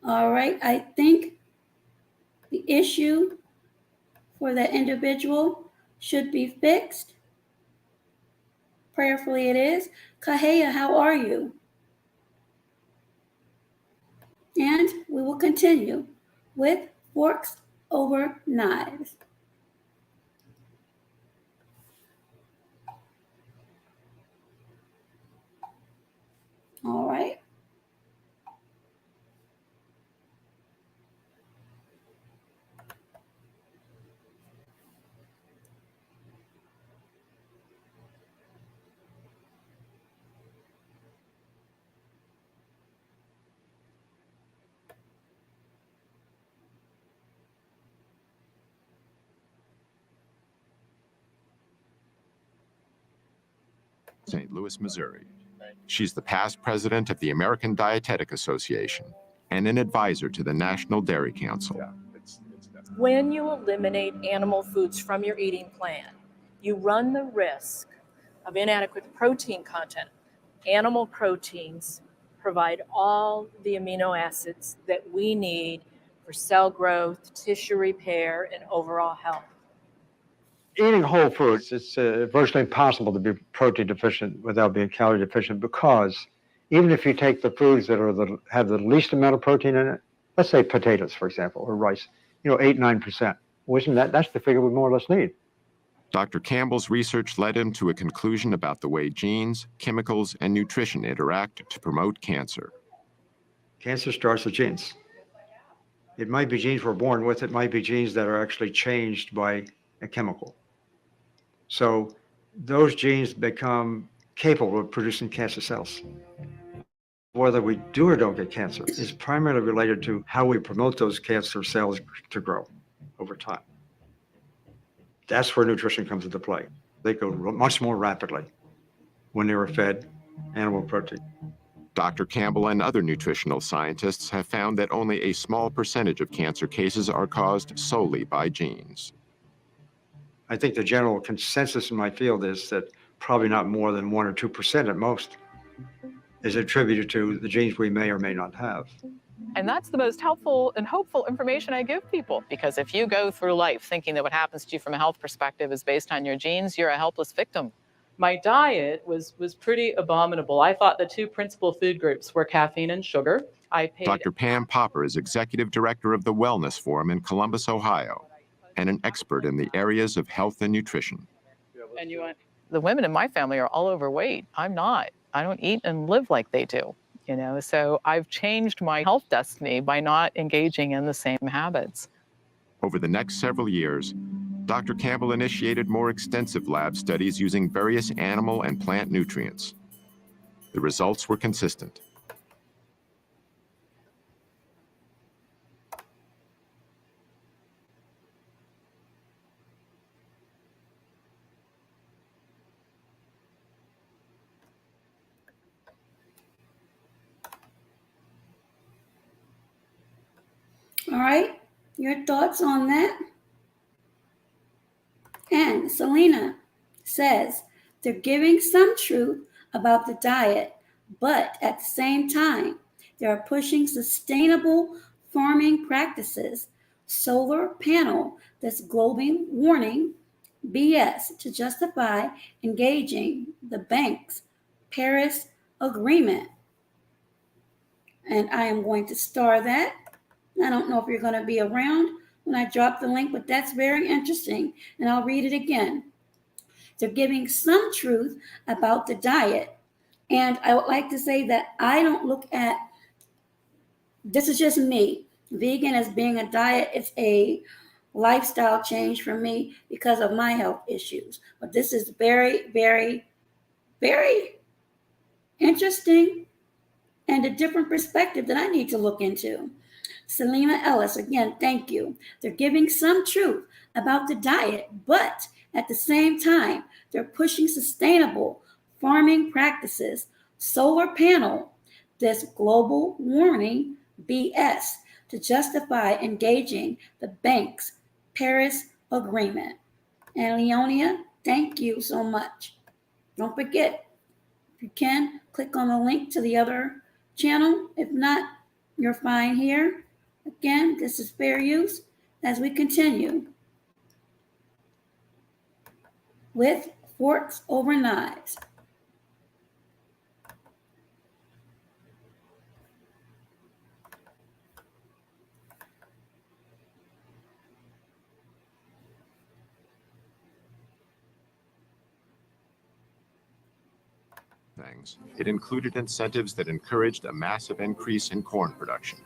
All right, I think the issue for that individual should be fixed. Prayerfully it is. Kahea, how are you? And we will continue with forks over knives. All right. St. Louis, Missouri. She's the past president of the American Dietetic Association and an advisor to the National Dairy Council. When you eliminate animal foods from your eating plan, you run the risk of inadequate protein content. Animal proteins provide all the amino acids that we need for cell growth, tissue repair, and overall health. Eating whole foods, it's virtually impossible to be protein deficient without being calorie deficient, because even if you take the foods that have the least amount of protein in it, let's say potatoes, for example, or rice, 8-9%. Well, isn't that's the figure we more or less need? Dr. Campbell's research led him to a conclusion about the way genes, chemicals, and nutrition interact to promote cancer. Cancer starts with genes. It might be genes we're born with, it might be genes that are actually changed by a chemical. So those genes become capable of producing cancer cells. Whether we do or don't get cancer is primarily related to how we promote those cancer cells to grow over time. That's where nutrition comes into play. They go much more rapidly when they were fed animal protein. Dr. Campbell and other nutritional scientists have found that only a small percentage of cancer cases are caused solely by genes. I think the general consensus in my field is that probably not more than 1 or 2% at most is attributed to the genes we may or may not have. And that's the most helpful and hopeful information I give people, because if you go through life thinking that what happens to you from a health perspective is based on your genes, you're a helpless victim. My diet was pretty abominable. I thought the two principal food groups were caffeine and sugar. Dr. Pam Popper is executive director of the Wellness Forum in Columbus, Ohio, and an expert in the areas of health and nutrition. The women in my family are all overweight. I'm not. I don't eat and live like they do, so I've changed my health destiny by not engaging in the same habits. Over the next several years, Dr. Campbell initiated more extensive lab studies using various animal and plant nutrients. The results were consistent. All right, your thoughts on that? And Selena says they're giving some truth about the diet, but at the same time, they are pushing sustainable farming practices, solar panel that's global warning, BS, to justify engaging the bank's Paris Agreement. And I am going to star that. I don't know if you're going to be around when I drop the link, but that's very interesting, and I'll read it again. They're giving some truth about the diet, and I would like to say that I don't look at, this is just me, vegan as being a diet. It's a lifestyle change for me because of my health issues, but this is very, very, very interesting and a different perspective that I need to look into. Selena Ellis, again, thank you. They're giving some truth about the diet, but at the same time, they're pushing sustainable farming practices, solar panel, this global warming BS to justify engaging the bank's Paris Agreement. And Leonia, thank you so much. Don't forget, if you can, click on the link to the other channel. If not, You're fine here. Again, this is fair use as we continue with forks over knives. Things. It included incentives that encouraged a massive increase in corn production.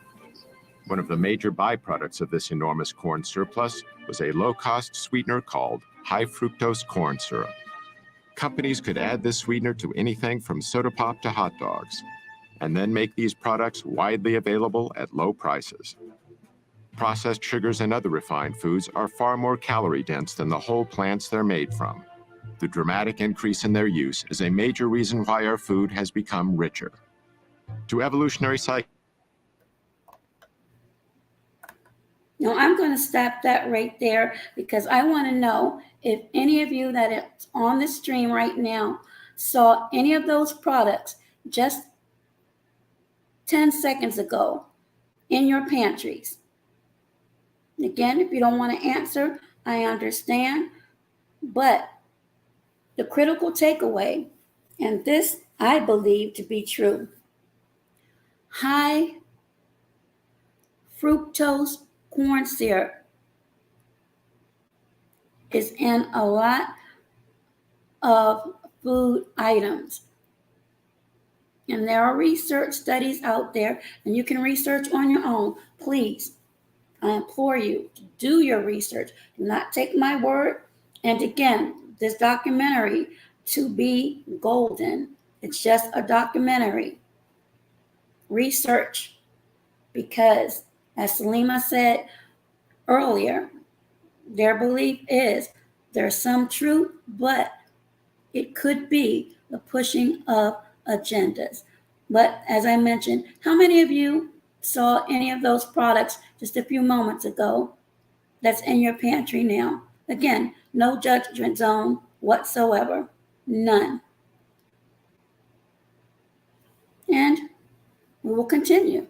One of the major byproducts of this enormous corn surplus was a low-cost sweetener called high fructose corn syrup. Companies could add this sweetener to anything from soda pop to hot dogs, and then make these products widely available at low prices. Processed sugars and other refined foods are far more calorie dense than the whole plants they're made from. The dramatic increase in their use is a major reason why our food has become richer. To evolutionary psychology. Now, I'm going to stop that right there because I want to know if any of you that is on the stream right now saw any of those products just 10 seconds ago in your pantries. Again, if you don't want to answer, I understand. But the critical takeaway, and this I believe to be true, high fructose corn syrup is in a lot of food items. And there are research studies out there, and you can research on your own. Please, I implore you to do your research. Do not take my word. And again, this documentary, to be golden, it's just a documentary. Research, because as Salima said earlier, their belief is there's some truth, but it could be the pushing of agendas. But as I mentioned, how many of you saw any of those products just a few moments ago that's in your pantry now? Again, no judgment zone whatsoever. None. And we will continue.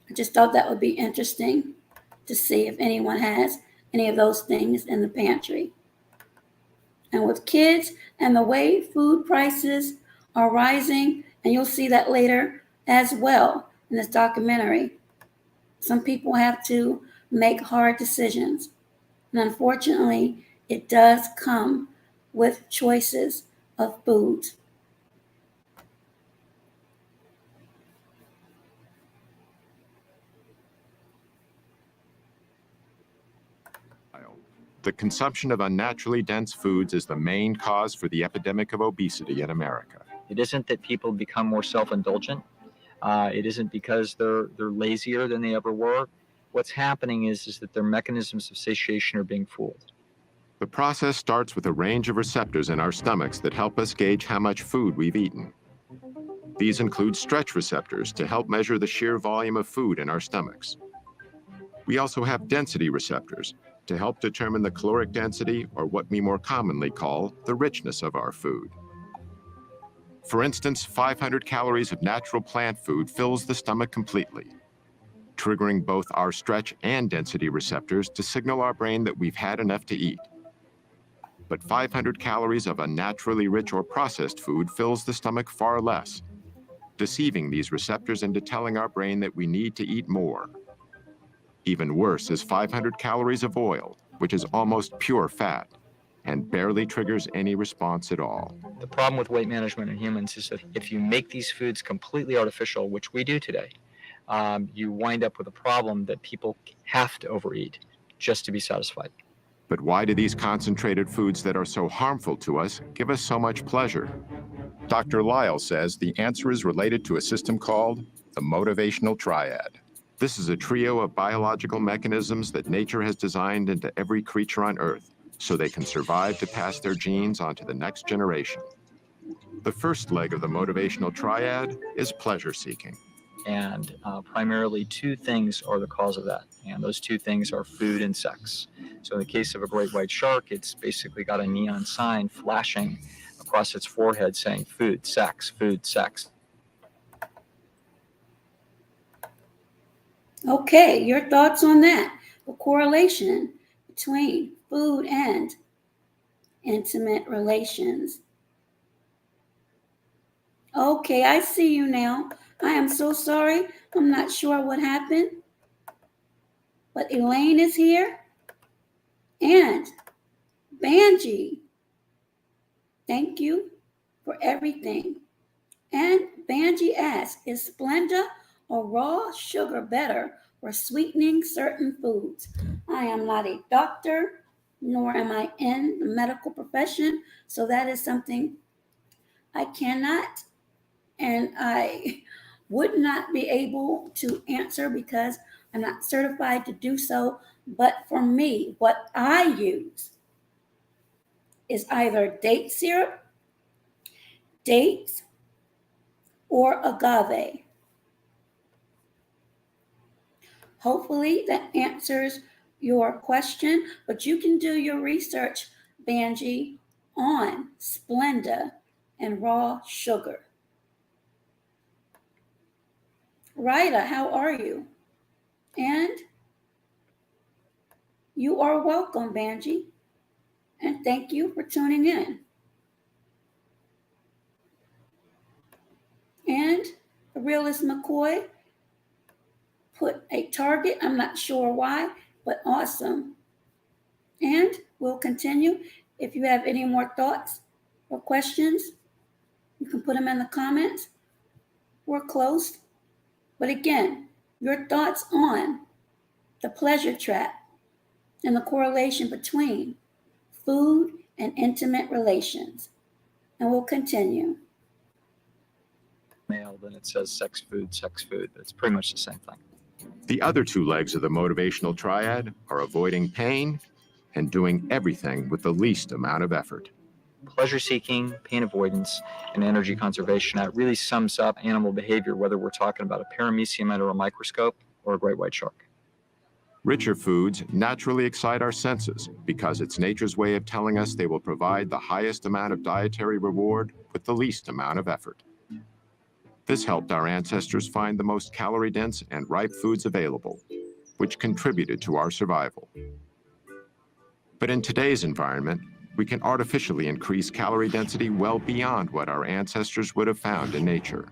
I just thought that would be interesting to see if anyone has any of those things in the pantry. And with kids and the way food prices are rising, and you'll see that later as well in this documentary, some people have to make hard decisions. And unfortunately, it does come with choices of foods. The consumption of unnaturally dense foods is the main cause for the epidemic of obesity in America. It isn't that people become more self-indulgent. It isn't because they're lazier than they ever were. What's happening is that their mechanisms of satiation are being fooled. The process starts with a range of receptors in our stomachs that help us gauge how much food we've eaten. These include stretch receptors to help measure the sheer volume of food in our stomachs. We also have density receptors to help determine the caloric density, or what we more commonly call the richness of our food. For instance, 500 calories of natural plant food fills the stomach completely, triggering both our stretch and density receptors to signal our brain that we've had enough to eat. But 500 calories of unnaturally rich or processed food fills the stomach far less, deceiving these receptors into telling our brain that we need to eat more. Even worse is 500 calories of oil, which is almost pure fat and barely triggers any response at all. The problem with weight management in humans is that if you make these foods completely artificial, which we do today, you wind up with a problem that people have to overeat just to be satisfied. But why do these concentrated foods that are so harmful to us give us so much pleasure? Dr. Lyle says the answer is related to a system called the motivational triad. This is a trio of biological mechanisms that nature has designed into every creature on Earth so they can survive to pass their genes on to the next generation. The first leg of the motivational triad is pleasure seeking. And primarily two things are the cause of that. And those two things are food and sex. So in the case of a great white shark, it's basically got a neon sign flashing across its forehead saying food, sex, food, sex. Okay, your thoughts on that? The correlation between food and intimate relations. Okay, I see you now. I am so sorry. I'm not sure what happened. But Elaine is here. And Banji, thank you for everything. And Banji asks, is Splenda or raw sugar better for sweetening certain foods? I am not a doctor, nor am I in the medical profession, so that is something I cannot and I would not be able to answer because I'm not certified to do so. But for me, what I use is either date syrup, dates, or agave. Hopefully that answers your question, but you can do your research, Banji, on Splenda and raw sugar. Rita, how are you? And you are welcome, Banji, and thank you for tuning in. And Realist McCoy put a target. I'm not sure why, but awesome. And we'll continue. If you have any more thoughts or questions, you can put them in the comments. We're close. But again, your thoughts on the pleasure trap and the correlation between food and intimate relations. And we'll continue. Mail, then it says sex food, but it's pretty much the same thing. The other two legs of the motivational triad are avoiding pain and doing everything with the least amount of effort. Pleasure seeking, pain avoidance, and energy conservation. That really sums up animal behavior, whether we're talking about a paramecium under a microscope or a great white shark. Richer foods naturally excite our senses because it's nature's way of telling us they will provide the highest amount of dietary reward with the least amount of effort. This helped our ancestors find the most calorie-dense and ripe foods available, which contributed to our survival. But in today's environment, we can artificially increase calorie density well beyond what our ancestors would have found in nature.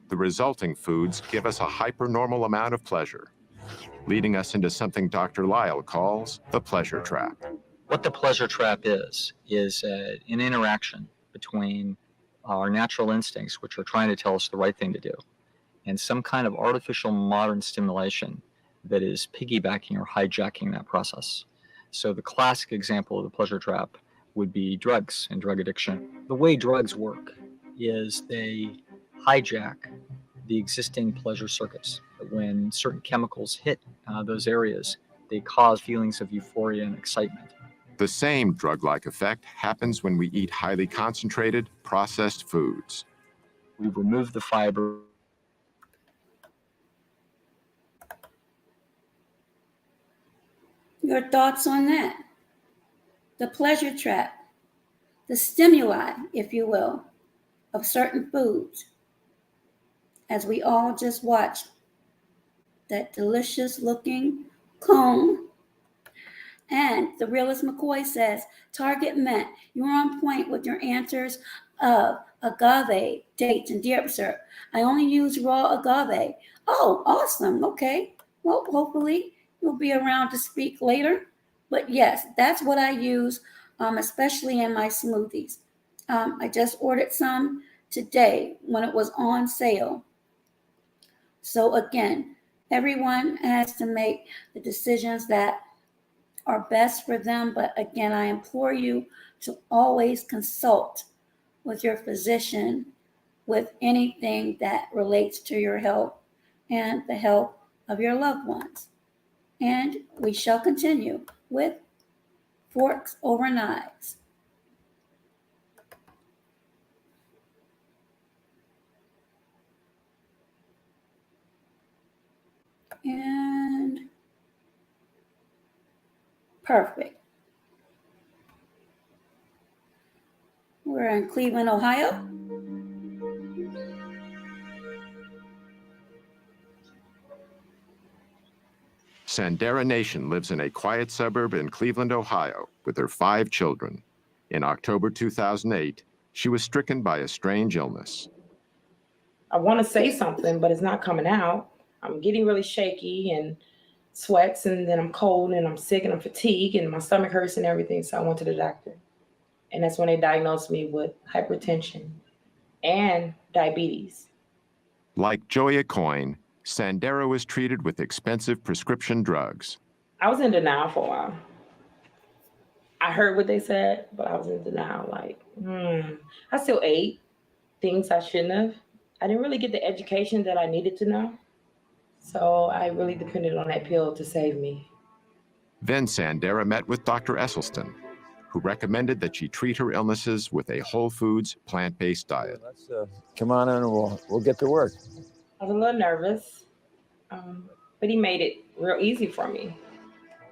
The resulting foods give us a hypernormal amount of pleasure, leading us into something Dr. Lyle calls the pleasure trap. What the pleasure trap is an interaction between our natural instincts, which are trying to tell us the right thing to do, and some kind of artificial modern stimulation that is piggybacking or hijacking that process. So the classic example of the pleasure trap would be drugs and drug addiction. The way drugs work is they hijack the existing pleasure circuits. When certain chemicals hit those areas, they cause feelings of euphoria and excitement. The same drug-like effect happens when we eat highly concentrated, processed foods. We remove the fiber. Your thoughts on that? The pleasure trap, the stimuli, if you will, of certain foods. As we all just watched that delicious looking cone. And the Realist McCoy says, Target met. You're on point with your answers of agave, dates, and deer syrup. I only use raw agave. Oh, awesome. Okay. Well, hopefully you'll be around to speak later. But yes, that's what I use, especially in my smoothies. I just ordered some today when it was on sale. So again, everyone has to make the decisions that are best for them. But again, I implore you to always consult with your physician with anything that relates to your health and the health of your loved ones. And we shall continue with Forks Over Knives. And perfect. We're in Cleveland, Ohio. Sandera Nation lives in a quiet suburb in Cleveland, Ohio, with her 5 children. In October 2008, she was stricken by a strange illness. I want to say something, but it's not coming out. I'm getting really shaky and sweats, and then I'm cold and I'm sick and I'm fatigued and my stomach hurts and everything. So I went to the doctor. And that's when they diagnosed me with hypertension and diabetes. Like Joya Coyne, Sandera was treated with expensive prescription drugs. I was in denial for a while. I heard what they said, but I was in denial. Like, I still ate things I shouldn't have. I didn't really get the education that I needed to know. So I really depended on that pill to save me. Then Sandera met with Dr. Esselstyn, who recommended that she treat her illnesses with a whole foods, plant-based diet. Let's come on in and we'll get to work. I was a little nervous, but he made it real easy for me.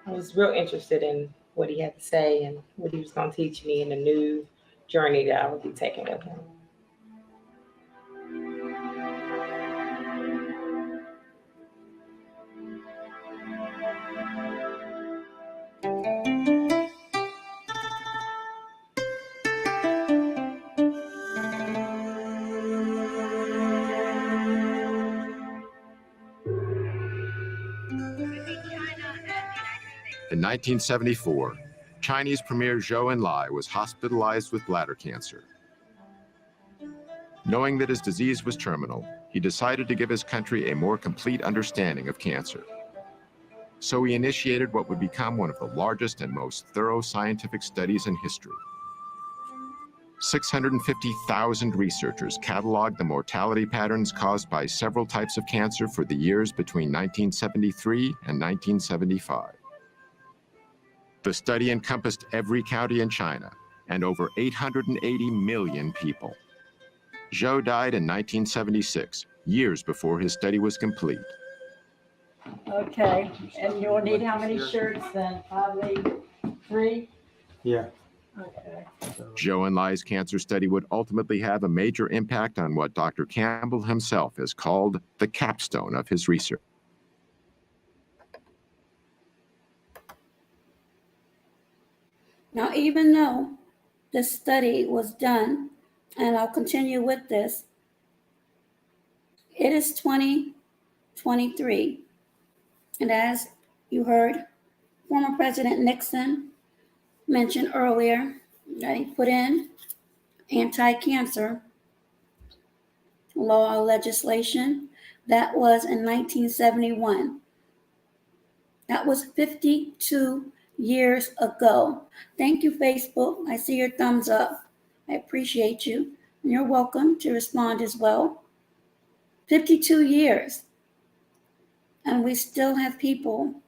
I was real interested in what he had to say and what he was going to teach me in the new journey that I would be taking with him. In 1974, Chinese Premier Zhou Enlai was hospitalized with bladder cancer. Knowing that his disease was terminal, he decided to give his country a more complete understanding of cancer. So he initiated what would become one of the largest and most thorough scientific studies in history. 650,000 researchers cataloged the mortality patterns caused by several types of cancer for the years between 1973 and 1975. The study encompassed every county in China and over 880 million people. Zhou died in 1976, years before his study was complete. Okay, and you'll need how many shirts then? Probably 3? Yeah. Okay. Zhou Enlai's cancer study would ultimately have a major impact on what Dr. Campbell himself has called the capstone of his research. Now, even though this study was done, and I'll continue with this, it is 2023. And as you heard, former President Nixon mentioned earlier that he put in anti-cancer law legislation. That was in 1971. That was 52 years ago. Thank you, Facebook. I see your thumbs up. I appreciate you. And you're welcome to respond as well. 52 years. And we still have people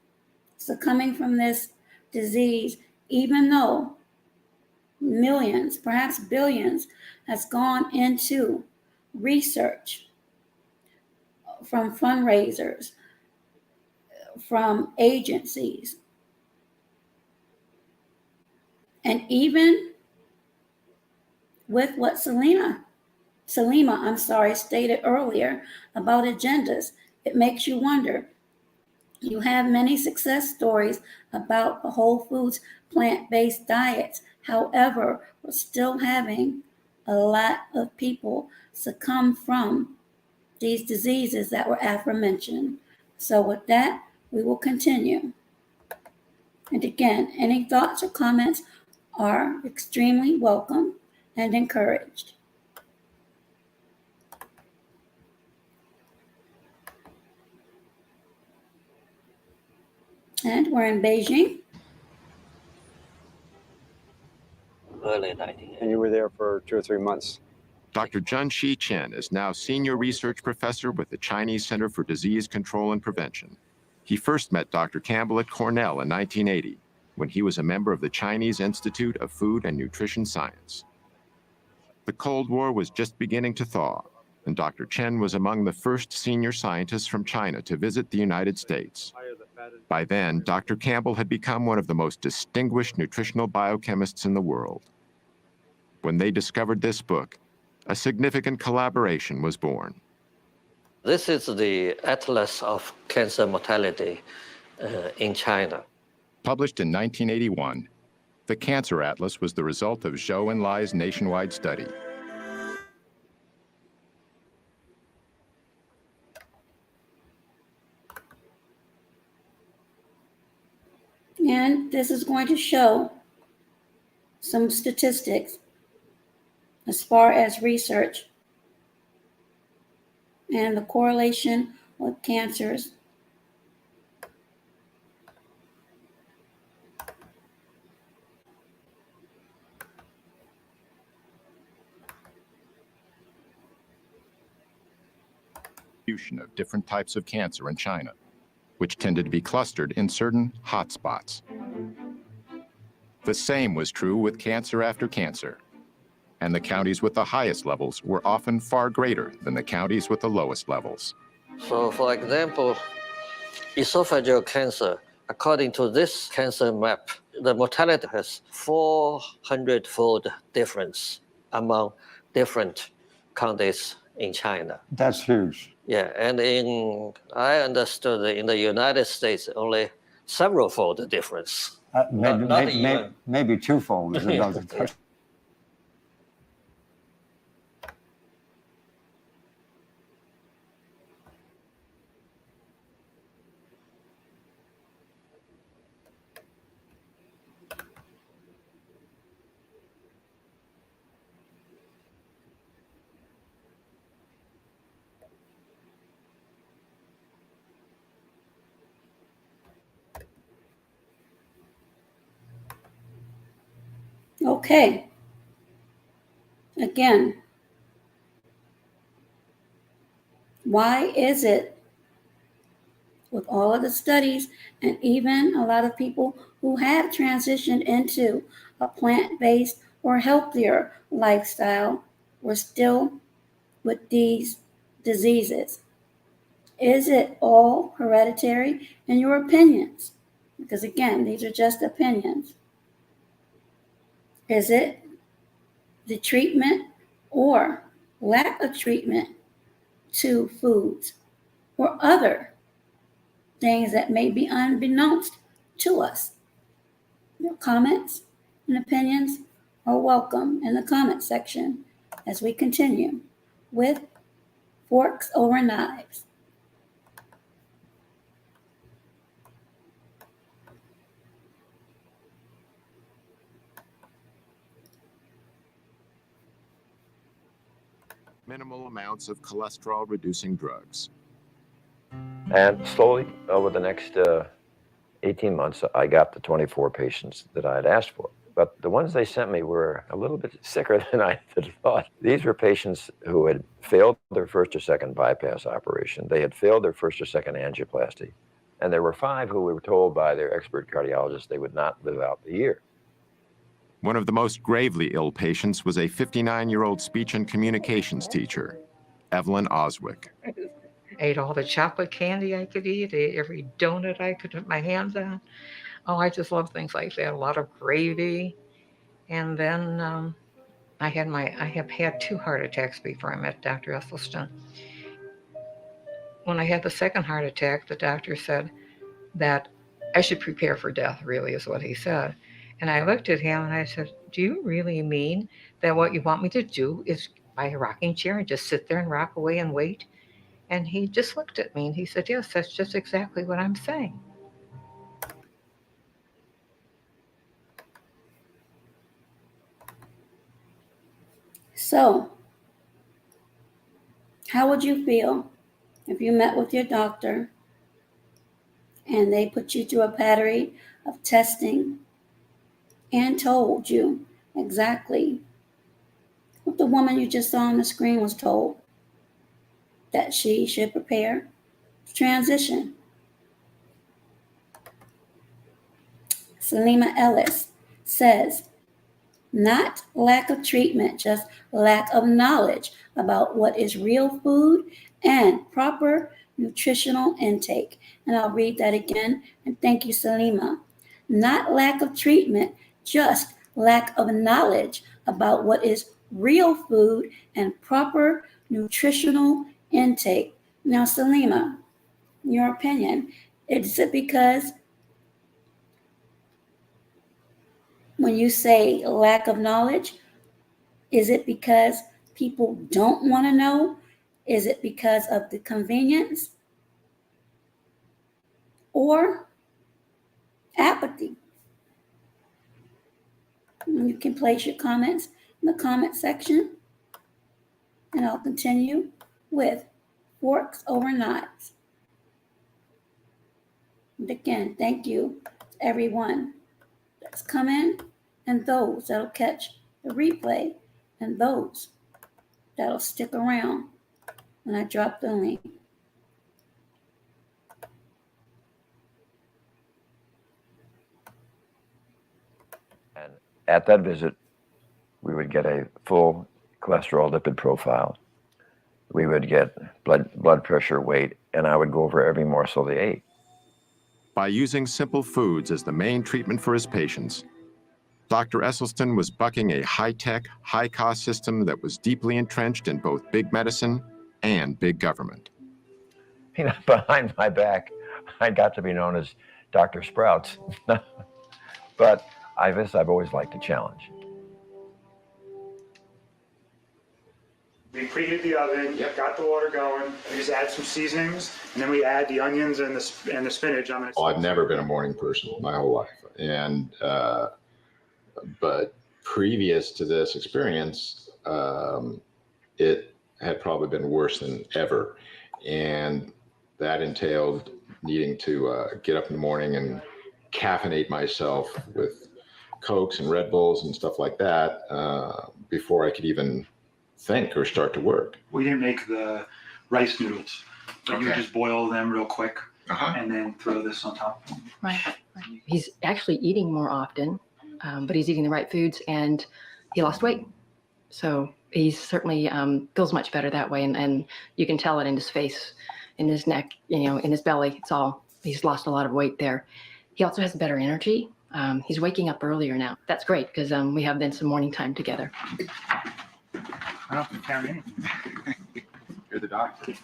succumbing from this disease, even though millions, perhaps billions, has gone into research from fundraisers, from agencies, and even with what Salima stated earlier about agendas, it makes you wonder. You have many success stories about the whole foods, plant-based diets. However, we're still having a lot of people succumb from these diseases that were aforementioned. So with that, we will continue. And again, any thoughts or comments are extremely welcome and encouraged. And we're in Beijing. Early 1980s. And you were there for 2 or 3 months. Dr. Junshi Chen is now senior research professor with the Chinese Center for Disease Control and Prevention. He first met Dr. Campbell at Cornell in 1980, when he was a member of the Chinese Institute of Food and Nutrition Science. The Cold War was just beginning to thaw, and Dr. Chen was among the first senior scientists from China to visit the United States. By then, Dr. Campbell had become one of the most distinguished nutritional biochemists in the world. When they discovered this book, a significant collaboration was born. This is the Atlas of Cancer Mortality in China. Published in 1981, the Cancer Atlas was the result of Zhou and Lai's nationwide study. And this is going to show some statistics as far as research and the correlation with cancers. Of different types of cancer in China, which tended to be clustered in certain hotspots. The same was true with cancer after cancer, and the counties with the highest levels were often far greater than the counties with the lowest levels. So, for example, esophageal cancer, according to this cancer map, the mortality has 400-fold difference among different counties in China. That's huge. Yeah, and I understood that in the United States, only several-fold difference. Maybe twofold is another. Yeah. Okay. Again, why is it with all of the studies and even a lot of people who have transitioned into a plant-based or healthier lifestyle, we're still with these diseases? Is it all hereditary in your opinions? Because again, these are just opinions. Is it the treatment or lack of treatment to foods or other things that may be unbeknownst to us? Your comments and opinions are welcome in the comment section as we continue with Forks Over Knives. Minimal amounts of cholesterol-reducing drugs. And slowly, over the next 18 months, I got the 24 patients that I had asked for. But the ones they sent me were a little bit sicker than I had thought. These were patients who had failed their first or second bypass operation. They had failed their first or second angioplasty. And there were 5 who were told by their expert cardiologist they would not live out the year. One of the most gravely ill patients was a 59-year-old speech and communications teacher, Evelyn Oswick. Ate all the chocolate candy I could eat, ate every donut I could put my hands on. Oh, I just love things like that. A lot of gravy. And then I have had 2 heart attacks before I met Dr. Esselstyn. When I had the second heart attack, the doctor said that I should prepare for death, really is what he said. And I looked at him and I said, do you really mean that what you want me to do is buy a rocking chair and just sit there and rock away and wait? And he just looked at me and he said, yes, that's just exactly what I'm saying. So, how would you feel if you met with your doctor and they put you through a battery of testing and told you exactly what the woman you just saw on the screen was told, that she should prepare to transition? Salima Ellis says, not lack of treatment, just lack of knowledge about what is real food and proper nutritional intake. And I'll read that again, and thank you, Salima. Not lack of treatment, just lack of knowledge about what is real food and proper nutritional intake. Now, Salima, in your opinion, Is it because when you say lack of knowledge, is it because people don't want to know? Is it because of the convenience? Or apathy? You can place your comments in the comment section, and I'll continue with forks over knives. And again, thank you to everyone that's come in, and those that'll catch the replay, and those that'll stick around when I drop the link. And at that visit, we would get a full cholesterol lipid profile. We would get blood pressure, weight, and I would go over every morsel they ate. By using simple foods as the main treatment for his patients, Dr. Esselstyn was bucking a high-tech, high-cost system that was deeply entrenched in both big medicine and big government. You know, behind my back, I got to be known as Dr. Sprouts. But I've always liked a challenge. We preheat the oven, got the water going, we just add some seasonings, and then we add the onions and the spinach. I've never been a morning person my whole life. And, but previous to this experience, it had probably been worse than ever. And that entailed needing to get up in the morning and caffeinate myself with Cokes and Red Bulls and stuff like that before I could even think or start to work. We didn't make the rice noodles, but you would just boil them real quick and then throw this on top. Right. He's actually eating more often, but he's eating the right foods, and he lost weight. So he certainly feels much better that way, and you can tell it in his face, in his neck, in his belly. He's lost a lot of weight there. He also has better energy. He's waking up earlier now. That's great because we have then some morning time together. I don't have to count anything. You're the doctor.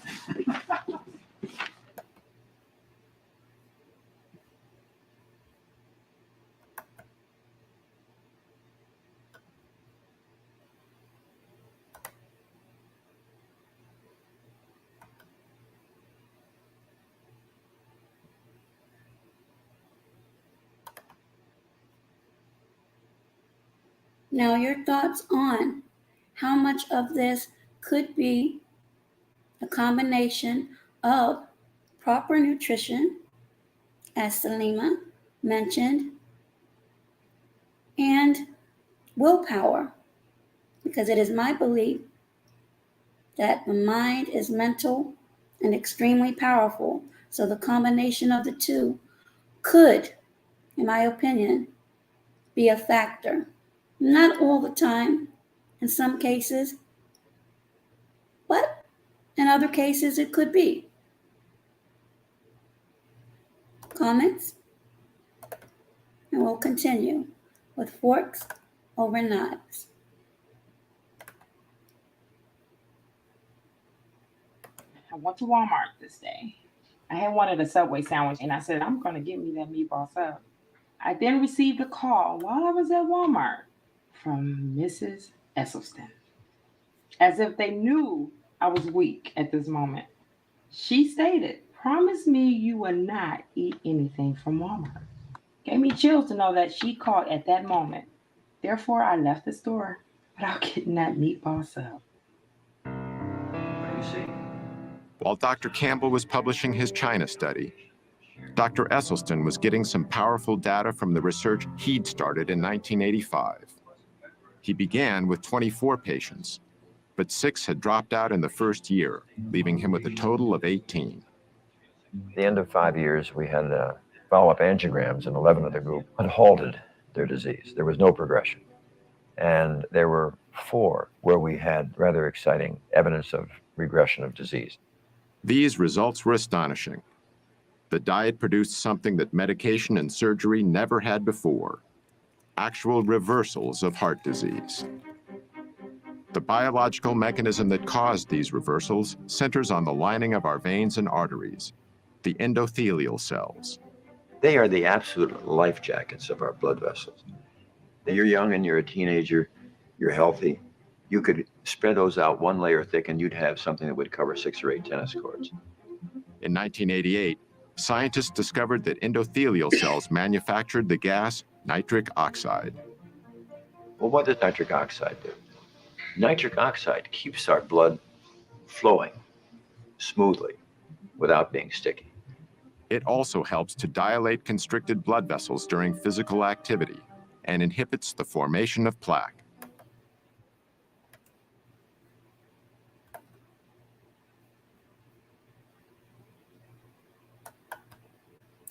Now, your thoughts on how much of this could be a combination of proper nutrition, as Salima mentioned, and willpower, because it is my belief that the mind is mental and extremely powerful. So the combination of the two could, in my opinion, be a factor. Not all the time, in some cases, but in other cases it could be. Comments? And we'll continue with forks over knives. I went to Walmart this day. I had wanted a Subway sandwich, and I said, I'm going to get me that meatball sub. I then received a call while I was at Walmart from Mrs. Esselstyn, as if they knew I was weak at this moment. She stated, promise me you will not eat anything from Walmart. Gave me chills to know that she called at that moment. Therefore, I left the store without getting that meatball sub. What do you see? While Dr. Campbell was publishing his China study, Dr. Esselstyn was getting some powerful data from the research he'd started in 1985. He began with 24 patients, but 6 had dropped out in the first year, leaving him with a total of 18. At the end of 5 years, we had follow-up angiograms, and 11 of the group had halted their disease. There was no progression. And there were 4 where we had rather exciting evidence of regression of disease. These results were astonishing. The diet produced something that medication and surgery never had before: actual reversals of heart disease. The biological mechanism that caused these reversals centers on the lining of our veins and arteries. the endothelial cells. They are the absolute life jackets of our blood vessels. You're young and you're a teenager, you're healthy. You could spread those out one layer thick and you'd have something that would cover 6 or 8 tennis courts. In 1988, scientists discovered that endothelial cells manufactured the gas nitric oxide. Well, what does nitric oxide do? Nitric oxide keeps our blood flowing smoothly without being sticky. It also helps to dilate constricted blood vessels during physical activity and inhibits the formation of plaque.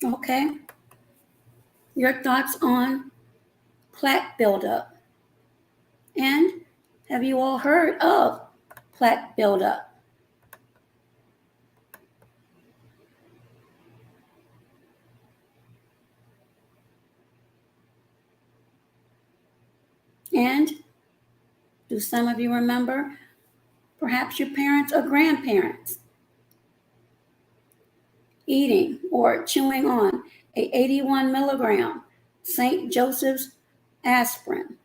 Okay. Your thoughts on plaque buildup? And have you all heard of plaque buildup? And do some of you remember perhaps your parents or grandparents eating or chewing on a 81 milligram St. Joseph's aspirin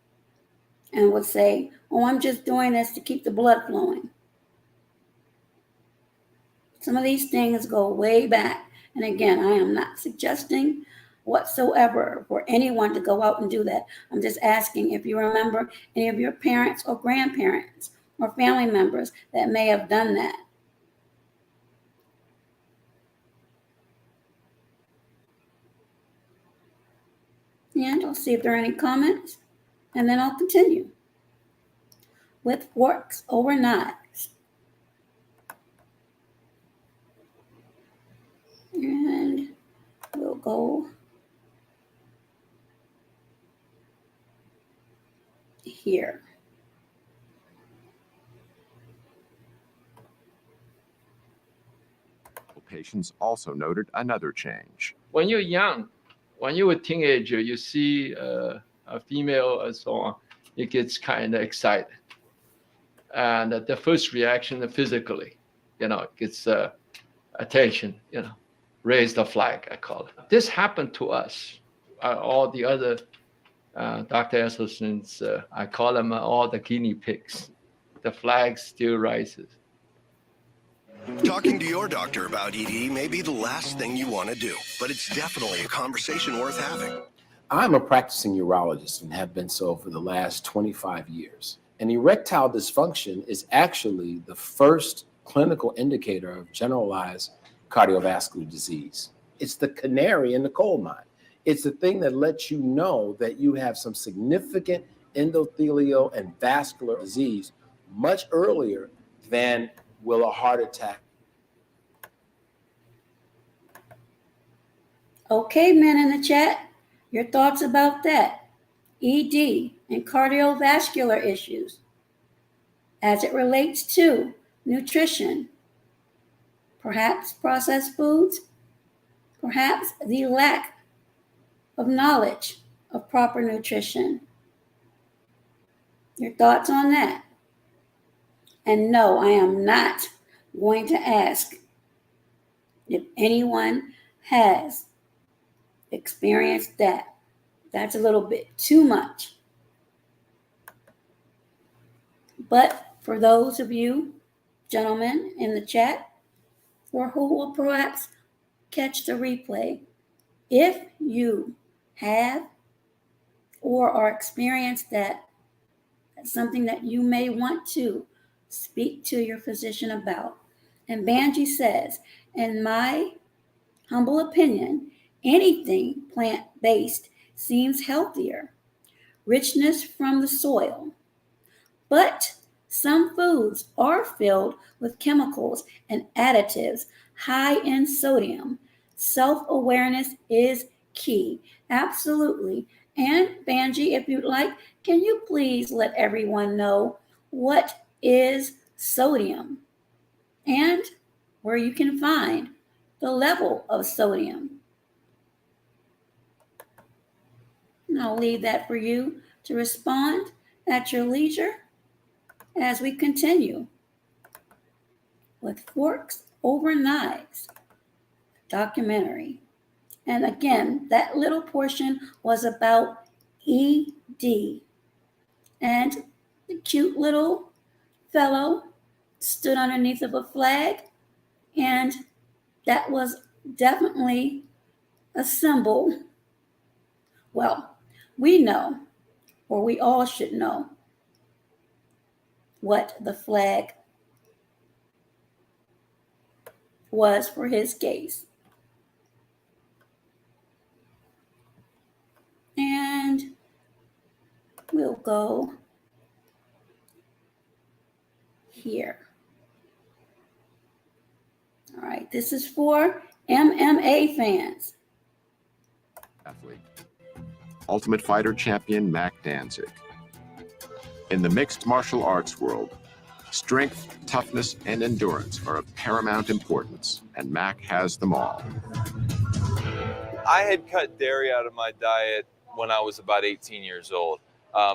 and would say, oh, I'm just doing this to keep the blood flowing. Some of these things go way back. And again, I am not suggesting whatsoever for anyone to go out and do that. I'm just asking if you remember any of your parents or grandparents or family members that may have done that. And I'll see if there are any comments, and then I'll continue with forks over knives. And we'll go here. Patients also noted another change. When you're young, when you're a teenager, you see a female and so on, it gets kind of excited. And the first reaction physically, gets attention, raise the flag, I call it. This happened to us. All the other Dr. Esselstyn's, I call them all the guinea pigs. The flag still rises. Talking to your doctor about ED may be the last thing you want to do, but it's definitely a conversation worth having. I'm a practicing urologist and have been so for the last 25 years. And erectile dysfunction is actually the first clinical indicator of generalized cardiovascular disease. It's the canary in the coal mine. It's the thing that lets you know that you have some significant endothelial and vascular disease much earlier than will a heart attack. Okay, men in the chat, your thoughts about that? ED and cardiovascular issues as it relates to nutrition, perhaps processed foods, perhaps the lack of knowledge of proper nutrition. Your thoughts on that? And no, I am not going to ask if anyone has experienced that. That's a little bit too much. But for those of you gentlemen in the chat, or who will perhaps catch the replay, if you have or are experienced that, that's something that you may want to speak to your physician about. And Banji says, in my humble opinion, anything plant-based seems healthier. Richness from the soil. But some foods are filled with chemicals and additives high in sodium. Self-awareness is key. Absolutely. And Banji, if you'd like, can you please let everyone know what is sodium and where you can find the level of sodium? And I'll leave that for you to respond at your leisure as we continue with Forks Over Knives, documentary. And again, that little portion was about ED. And the cute little fellow stood underneath of a flag, and that was definitely a symbol. Well, we know, or we all should know, what the flag was for his case. And we'll go here. All right, this is for MMA fans. Athlete. Ultimate Fighter champion Mac Danzig. In the mixed martial arts world, strength, toughness, and endurance are of paramount importance, and Mac has them all. I had cut dairy out of my diet when I was about 18 years old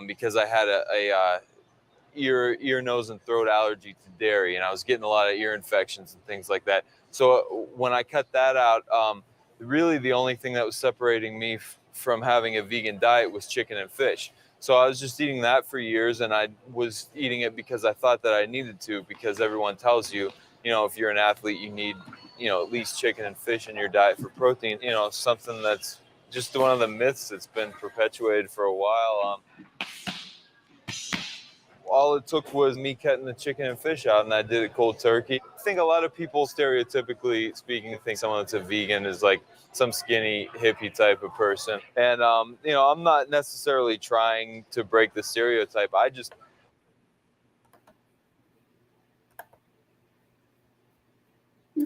because I had a ear, nose, and throat allergy to dairy, and I was getting a lot of ear infections and things like that. So when I cut that out, really the only thing that was separating me from having a vegan diet was chicken and fish. So I was just eating that for years, and I was eating it because I thought that I needed to, because everyone tells you, if you're an athlete, you need, at least chicken and fish in your diet for protein. Something that's just one of the myths that's been perpetuated for a while. All it took was me cutting the chicken and fish out, and I did it cold turkey. I think a lot of people, stereotypically speaking, think someone that's a vegan is like some skinny hippie type of person. And, I'm not necessarily trying to break the stereotype.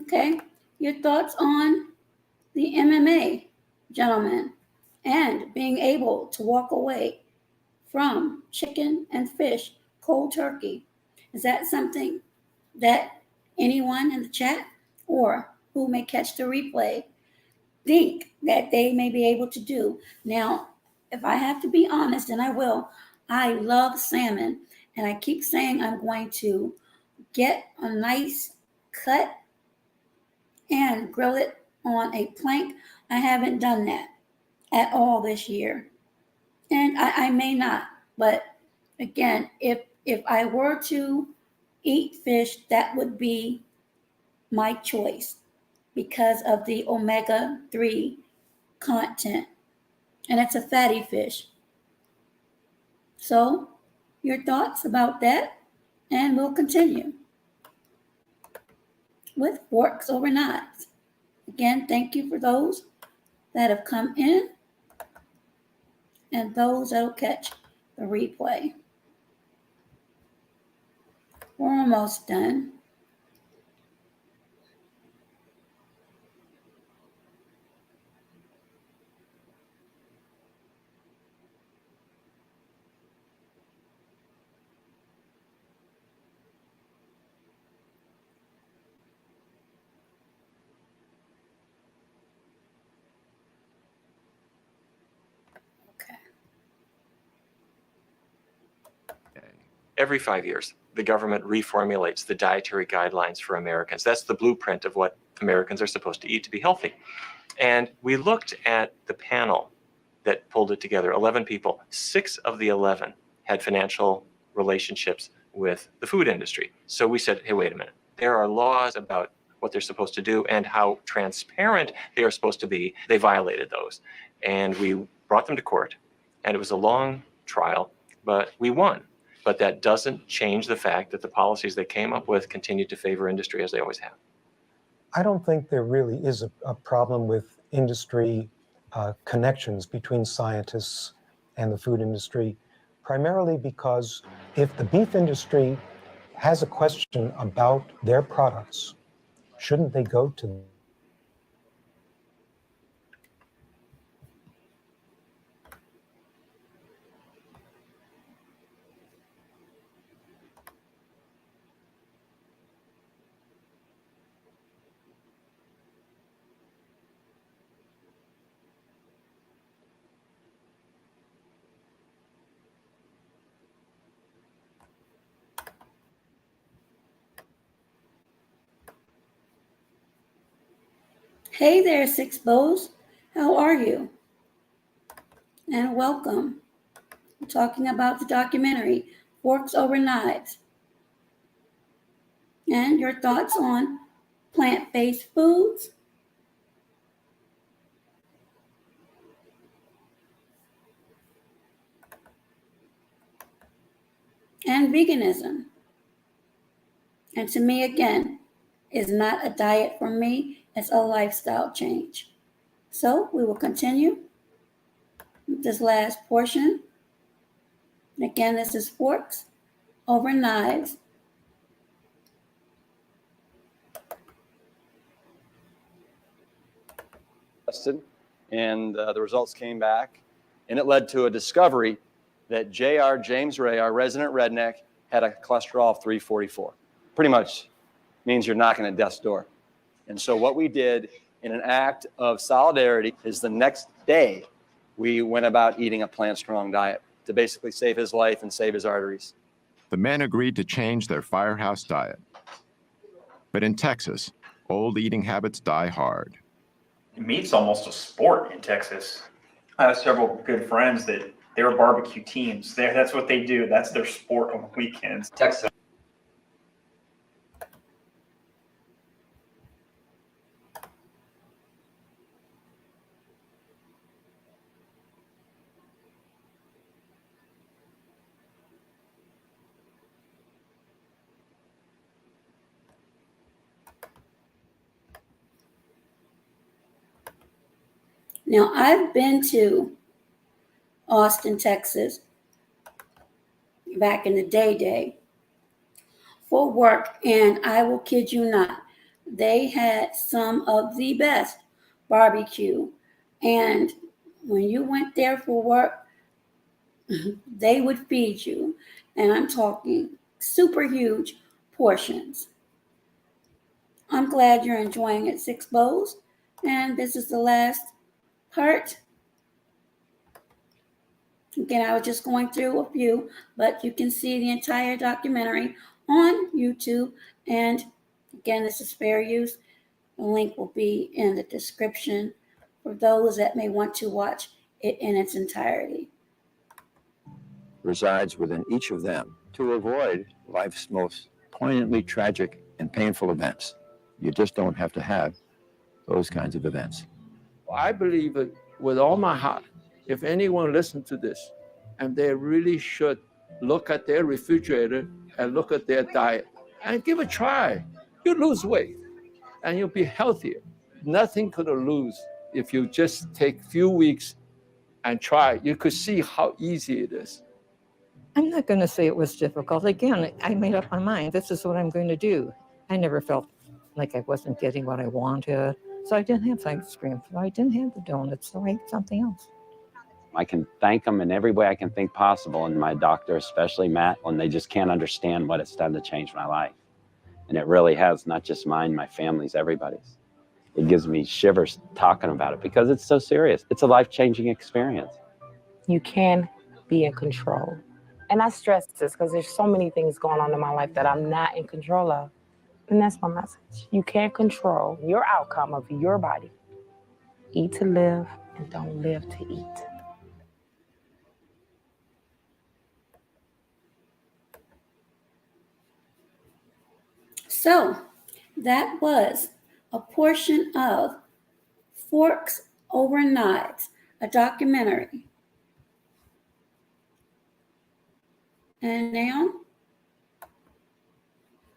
Okay, your thoughts on the MMA, gentlemen, and being able to walk away from chicken and fish cold turkey. Is that something that anyone in the chat or who may catch the replay think that they may be able to do? Now, if I have to be honest, and I will, I love salmon, and I keep saying I'm going to get a nice cut and grill it on a plank. I haven't done that at all this year. And I may not, but again, if I were to eat fish, that would be my choice because of the omega-3 content. And it's a fatty fish. So, your thoughts about that? And we'll continue with forks over knives. Again, thank you for those that have come in and those that will catch the replay. We're almost done. Every 5 years, the government reformulates the dietary guidelines for Americans. That's the blueprint of what Americans are supposed to eat to be healthy. And we looked at the panel that pulled it together, 11 people. 6 of the 11 had financial relationships with the food industry. So we said, hey, wait a minute. There are laws about what they're supposed to do and how transparent they are supposed to be. They violated those. And we brought them to court. And it was a long trial, but we won. But that doesn't change the fact that the policies they came up with continue to favor industry as they always have. I don't think there really is a problem with industry connections between scientists and the food industry, primarily because if the beef industry has a question about their products, shouldn't they go to them? Hey there, Six Bows. How are you? And welcome. We're talking about the documentary, Forks Over Knives, and your thoughts on plant-based foods, and veganism. And to me, again, is not a diet for me, it's a lifestyle change. So we will continue with this last portion. Again, this is Forks Over Knives. And the results came back, and it led to a discovery that J.R. James Ray, our resident redneck, had a cholesterol of 344. Pretty much means you're knocking at death's door. And so what we did in an act of solidarity is the next day we went about eating a plant-strong diet to basically save his life and save his arteries. The men agreed to change their firehouse diet. But in Texas, old eating habits die hard. Meat's almost a sport in Texas. I have several good friends that they were barbecue teams. That's what they do. That's their sport on the weekends. Texas. Now, I've been to Austin, Texas, back in the day for work, and I will kid you not, they had some of the best barbecue. And when you went there for work, they would feed you, and I'm talking super huge portions. I'm glad you're enjoying it, Six Bows, and this is the last part. Again, I was just going through a few, but you can see the entire documentary on YouTube. And again, this is fair use. The link will be in the description for those that may want to watch it in its entirety. Resides within each of them to avoid life's most poignantly tragic and painful events. You just don't have to have those kinds of events. I believe it with all my heart. If anyone listens to this, and they really should look at their refrigerator and look at their diet and give it a try. You lose weight and you'll be healthier. Nothing could lose if you just take a few weeks and try. You could see how easy it is. I'm not going to say it was difficult. Again, I made up my mind. This is what I'm going to do. I never felt like I wasn't getting what I wanted. So I didn't have ice cream. So I didn't have the donuts. So I ate something else. I can thank them in every way I can think possible, and my doctor, especially Matt, when they just can't understand what it's done to change my life. And it really has, not just mine, my family's, everybody's. It gives me shivers talking about it because it's so serious. It's a life-changing experience. You can be in control. And I stress this because there's so many things going on in my life that I'm not in control of. And that's my message. You can't control your outcome of your body. Eat to live and don't live to eat. So that was a portion of Forks Over Knives, a documentary. And now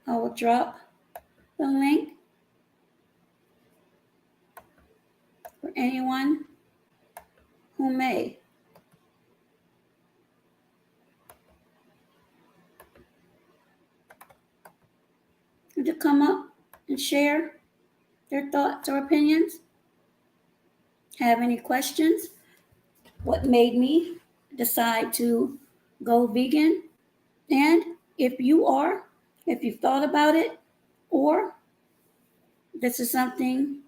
I will drop the link for anyone who may to come up and share their thoughts or opinions. Have any questions? What made me decide to go vegan? And if you've thought about it, or this is something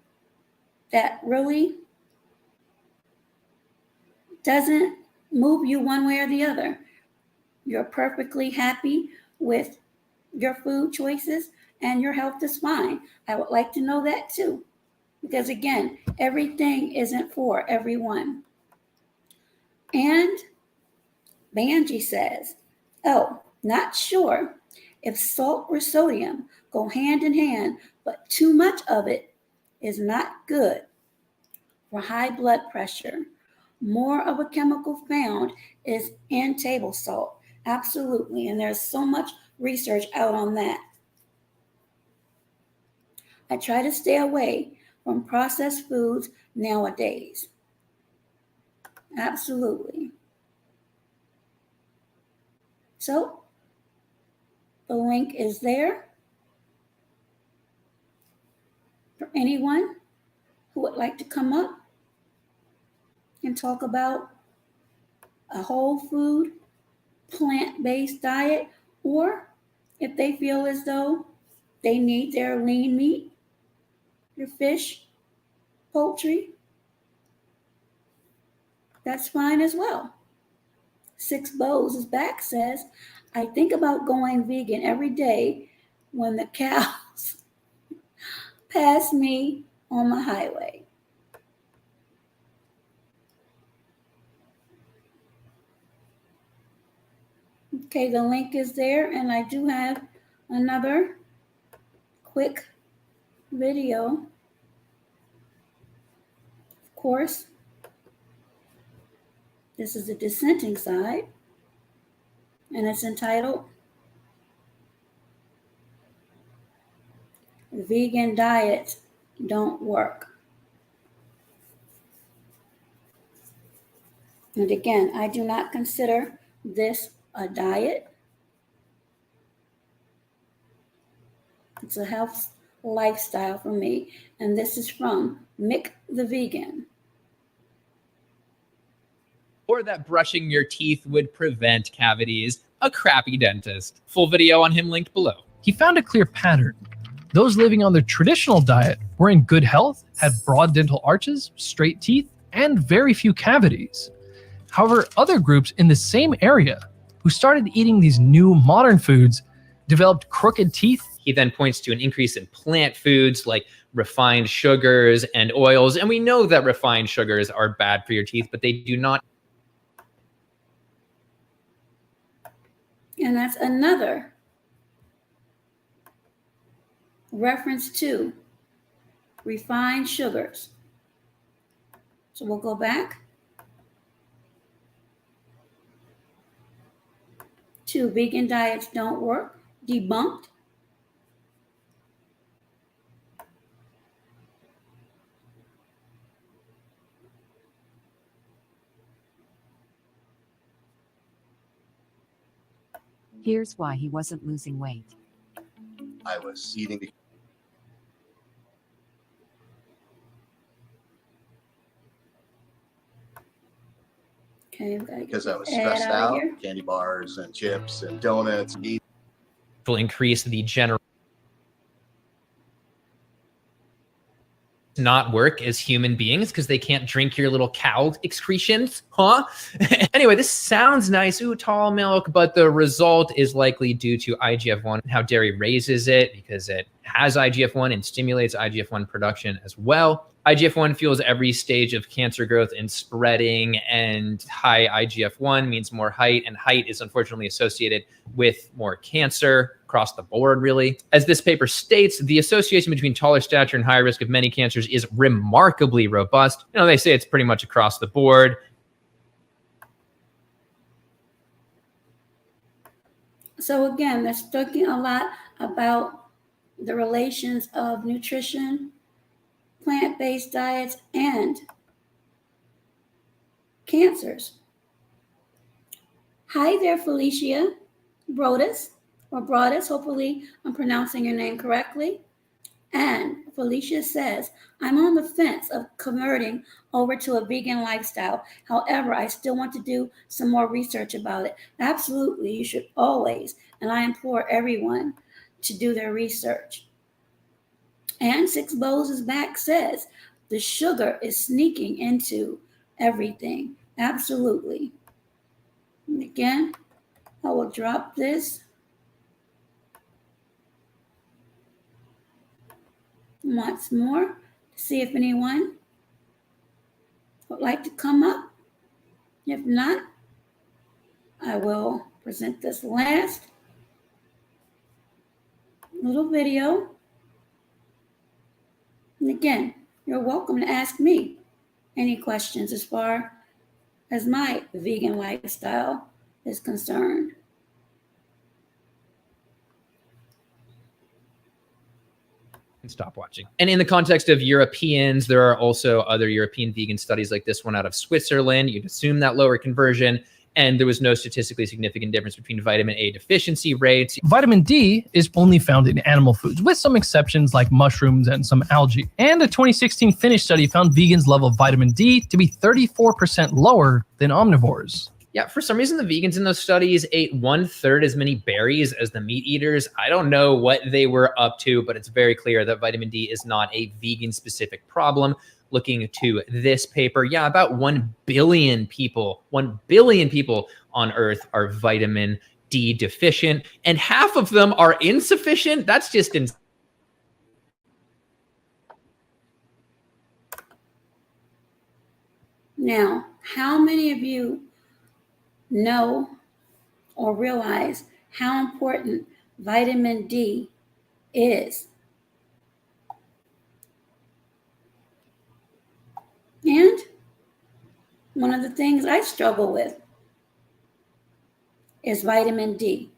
that really doesn't move you one way or the other, you're perfectly happy with your food choices and your health is fine. I would like to know that too. because again, everything isn't for everyone. And Banji says, oh, not sure if salt or sodium go hand in hand, but too much of it is not good for high blood pressure. More of a chemical found is in table salt. Absolutely. And there's so much research out on that. I try to stay away from processed foods nowadays. Absolutely. So the link is there for anyone who would like to come up and talk about a whole food, plant-based diet, or if they feel as though they need their lean meat, their fish, poultry, that's fine as well. Six Bows is back says, I think about going vegan every day when the cows pass me on the highway. Okay, the link is there, and I do have another quick video. Of course, this is the dissenting side, and it's entitled Vegan Diets Don't Work. And again, I do not consider this a diet. It's a health lifestyle for me. And this is from Mick the Vegan. Or that brushing your teeth would prevent cavities, a crappy dentist. Full video on him linked below. He found a clear pattern. Those living on the traditional diet were in good health, had broad dental arches, straight teeth, and very few cavities. However, other groups in the same area who started eating these new modern foods developed crooked teeth. He then points to an increase in plant foods like refined sugars and oils. And we know that refined sugars are bad for your teeth, but they do not. And that's another reference to refined sugars. So we'll go back to Vegan Diets Don't Work, debunked. Here's why he wasn't losing weight. I was eating. Okay, because I was stressed out, candy bars and chips and donuts. Will increase the general not work as human beings because they can't drink your little cow excretions, huh? Anyway, this sounds nice, ooh, tall milk, but the result is likely due to IGF-1, how dairy raises it because it has IGF-1 and stimulates IGF-1 production as well. IGF-1 fuels every stage of cancer growth and spreading, and high IGF-1 means more height, and height is unfortunately associated with more cancer across the board, really. As this paper states, the association between taller stature and higher risk of many cancers is remarkably robust. You know, they say it's pretty much across the board. So again, they're talking a lot about the relations of nutrition, plant-based diets, and cancers. Hi there, Felicia Brodus, or Broadus. Hopefully I'm pronouncing your name correctly. And Felicia says, I'm on the fence of converting over to a vegan lifestyle. However, I still want to do some more research about it. Absolutely, you should always, and I implore everyone to do their research. And Six Bows is back says, the sugar is sneaking into everything. Absolutely. And again, I will drop this. Once more, See if anyone would like to come up. If not, I will present this last little video. And again, you're welcome to ask me any questions as far as my vegan lifestyle is concerned. Stop watching. And in the context of Europeans, there are also other European vegan studies like this one out of Switzerland. You'd assume that lower conversion, and there was no statistically significant difference between vitamin A deficiency rates. Vitamin D is only found in animal foods, with some exceptions like mushrooms and some algae. And a 2016 Finnish study found vegans' level of vitamin D to be 34% lower than omnivores. Yeah, for some reason, the vegans in those studies ate 1/3 as many berries as the meat eaters. I don't know what they were up to, but it's very clear that vitamin D is not a vegan-specific problem. Looking to this paper, yeah, about 1 billion people on Earth are vitamin D deficient, and half of them are insufficient. That's just insane. Now, how many of you know or realize how important vitamin D is? And one of the things I struggle with is vitamin D.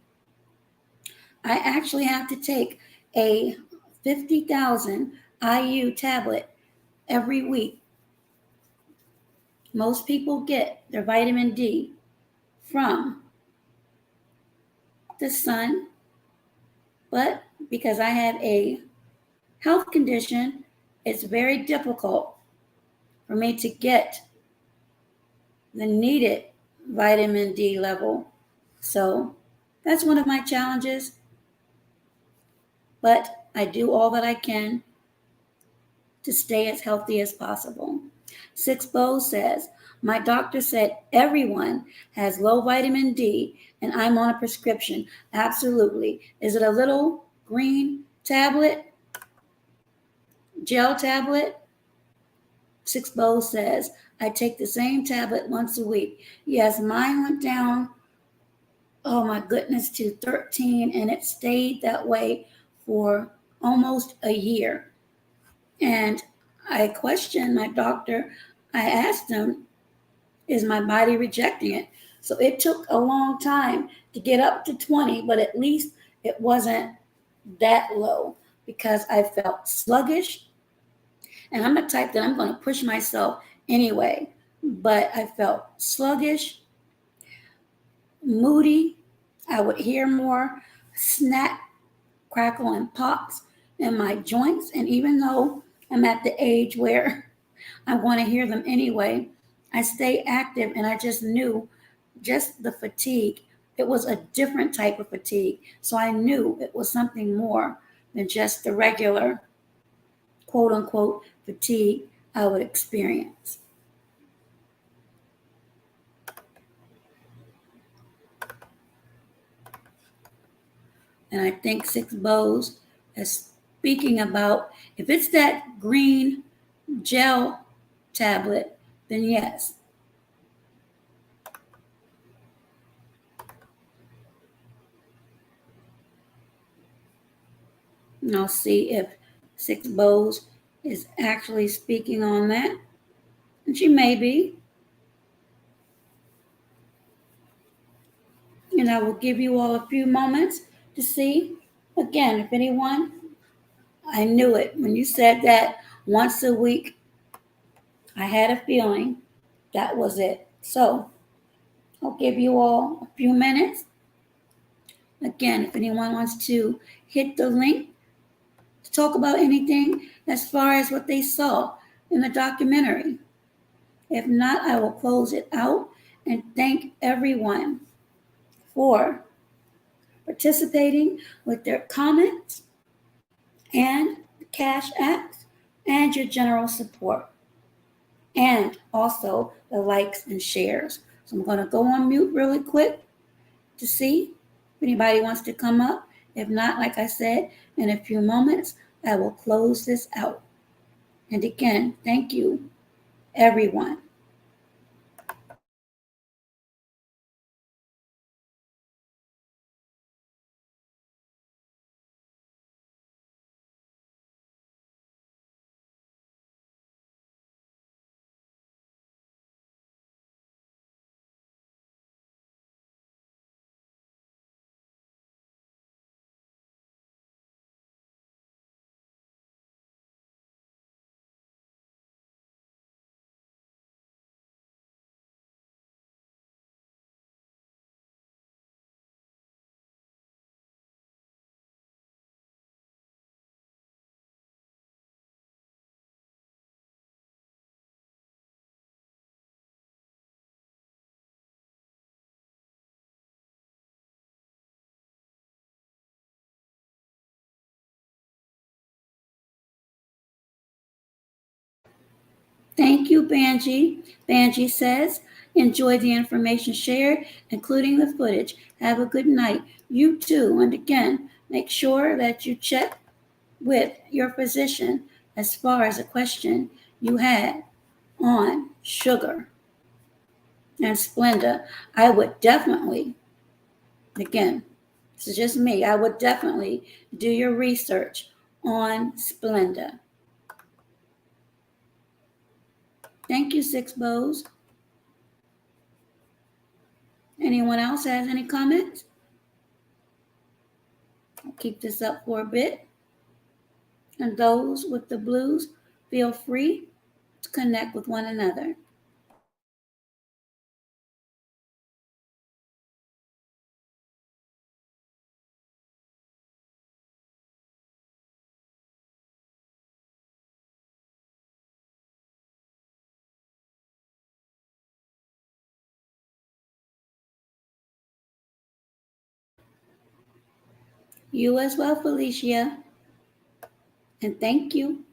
I actually have to take a 50,000 IU tablet every week. Most people get their vitamin D from the sun, but because I have a health condition, it's very difficult for me to get the needed vitamin D level. So that's one of my challenges, but I do all that I can to stay as healthy as possible. Six Bow says, my doctor said everyone has low vitamin D and I'm on a prescription. Absolutely. Is it a little green tablet? Gel tablet? Six Bow says, I take the same tablet once a week. Yes, mine went down, oh my goodness, to 13, and it stayed that way for almost a year. And I questioned my doctor. I asked him, is my body rejecting it? So it took a long time to get up to 20, but at least it wasn't that low because I felt sluggish. And I'm the type that I'm going to push myself anyway. But I felt sluggish, moody. I would hear more snap, crackle, and pops in my joints. And even though I'm at the age where I want to hear them anyway, I stay active, and I just knew just the fatigue. It was a different type of fatigue. So I knew it was something more than just the regular, quote unquote, fatigue I would experience. And I think Six Bows is speaking about if it's that green gel tablet, then yes. And I'll see if Six Bows is actually speaking on that. And she may be. And I will give you all a few moments to see. Again, if anyone, I knew it. When you said that once a week, I had a feeling that was it. So I'll give you all a few minutes. Again, if anyone wants to hit the link to talk about anything as far as what they saw in the documentary. If not, I will close it out and thank everyone for participating with their comments and cash apps and your general support, and also the likes and shares. So I'm going to go on mute really quick to see if anybody wants to come up. If not, like I said, in a few moments, I will close this out. And again, thank you, everyone. Thank you, Banji. Banji says, enjoy the information shared, including the footage. Have a good night. You too. And again, make sure that you check with your physician as far as a question you had on sugar and Splenda. I would definitely, again, this is just me, I would definitely do your research on Splenda. Thank you, Six Bows. Anyone else has any comments? I'll keep this up for a bit. And those with the blues, feel free to connect with one another. You as well, Felicia. And thank you.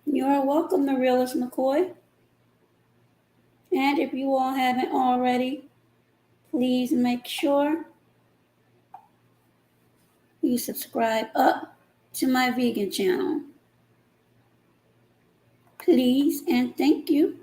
You are welcome, the realist McCoy. And if you all haven't already, please make sure you subscribe up to my vegan channel. Please and thank you.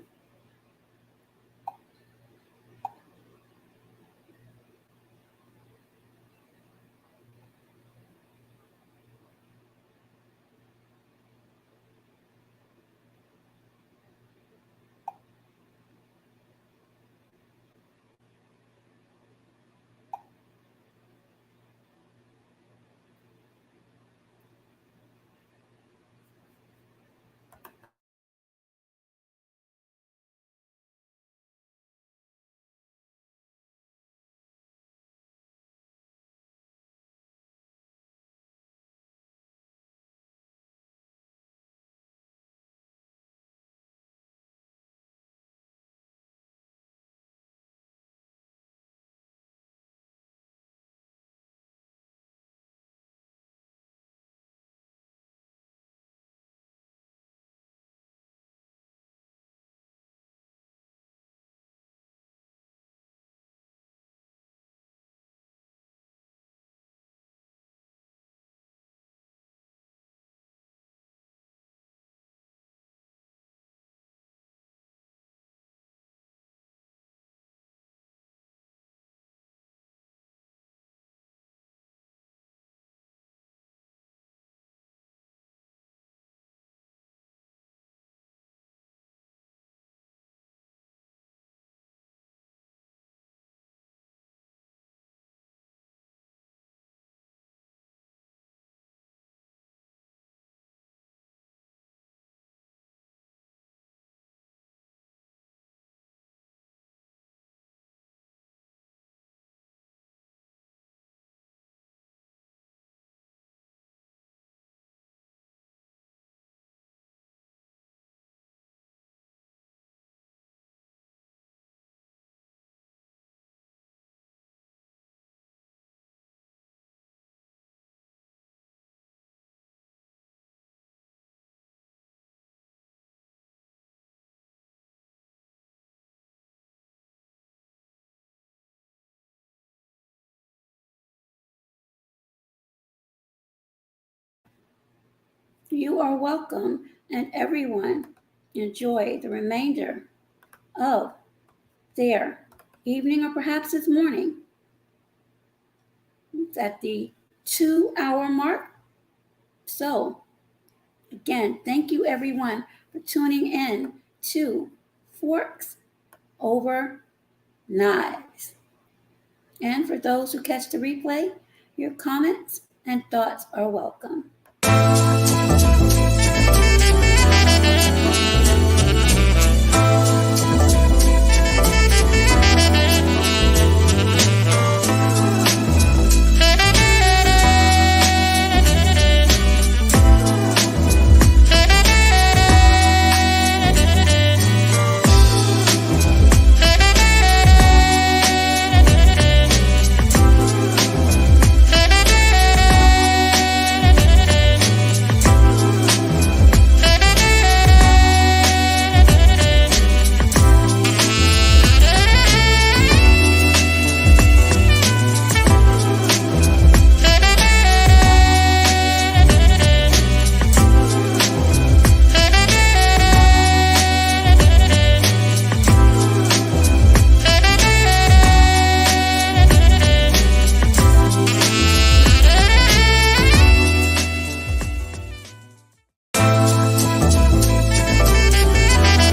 You are welcome, and everyone enjoy the remainder of their evening, or perhaps it's morning. It's at the 2 hour mark. So, again, thank you everyone for tuning in to Forks Over Knives. And for those who catch the replay, your comments and thoughts are welcome.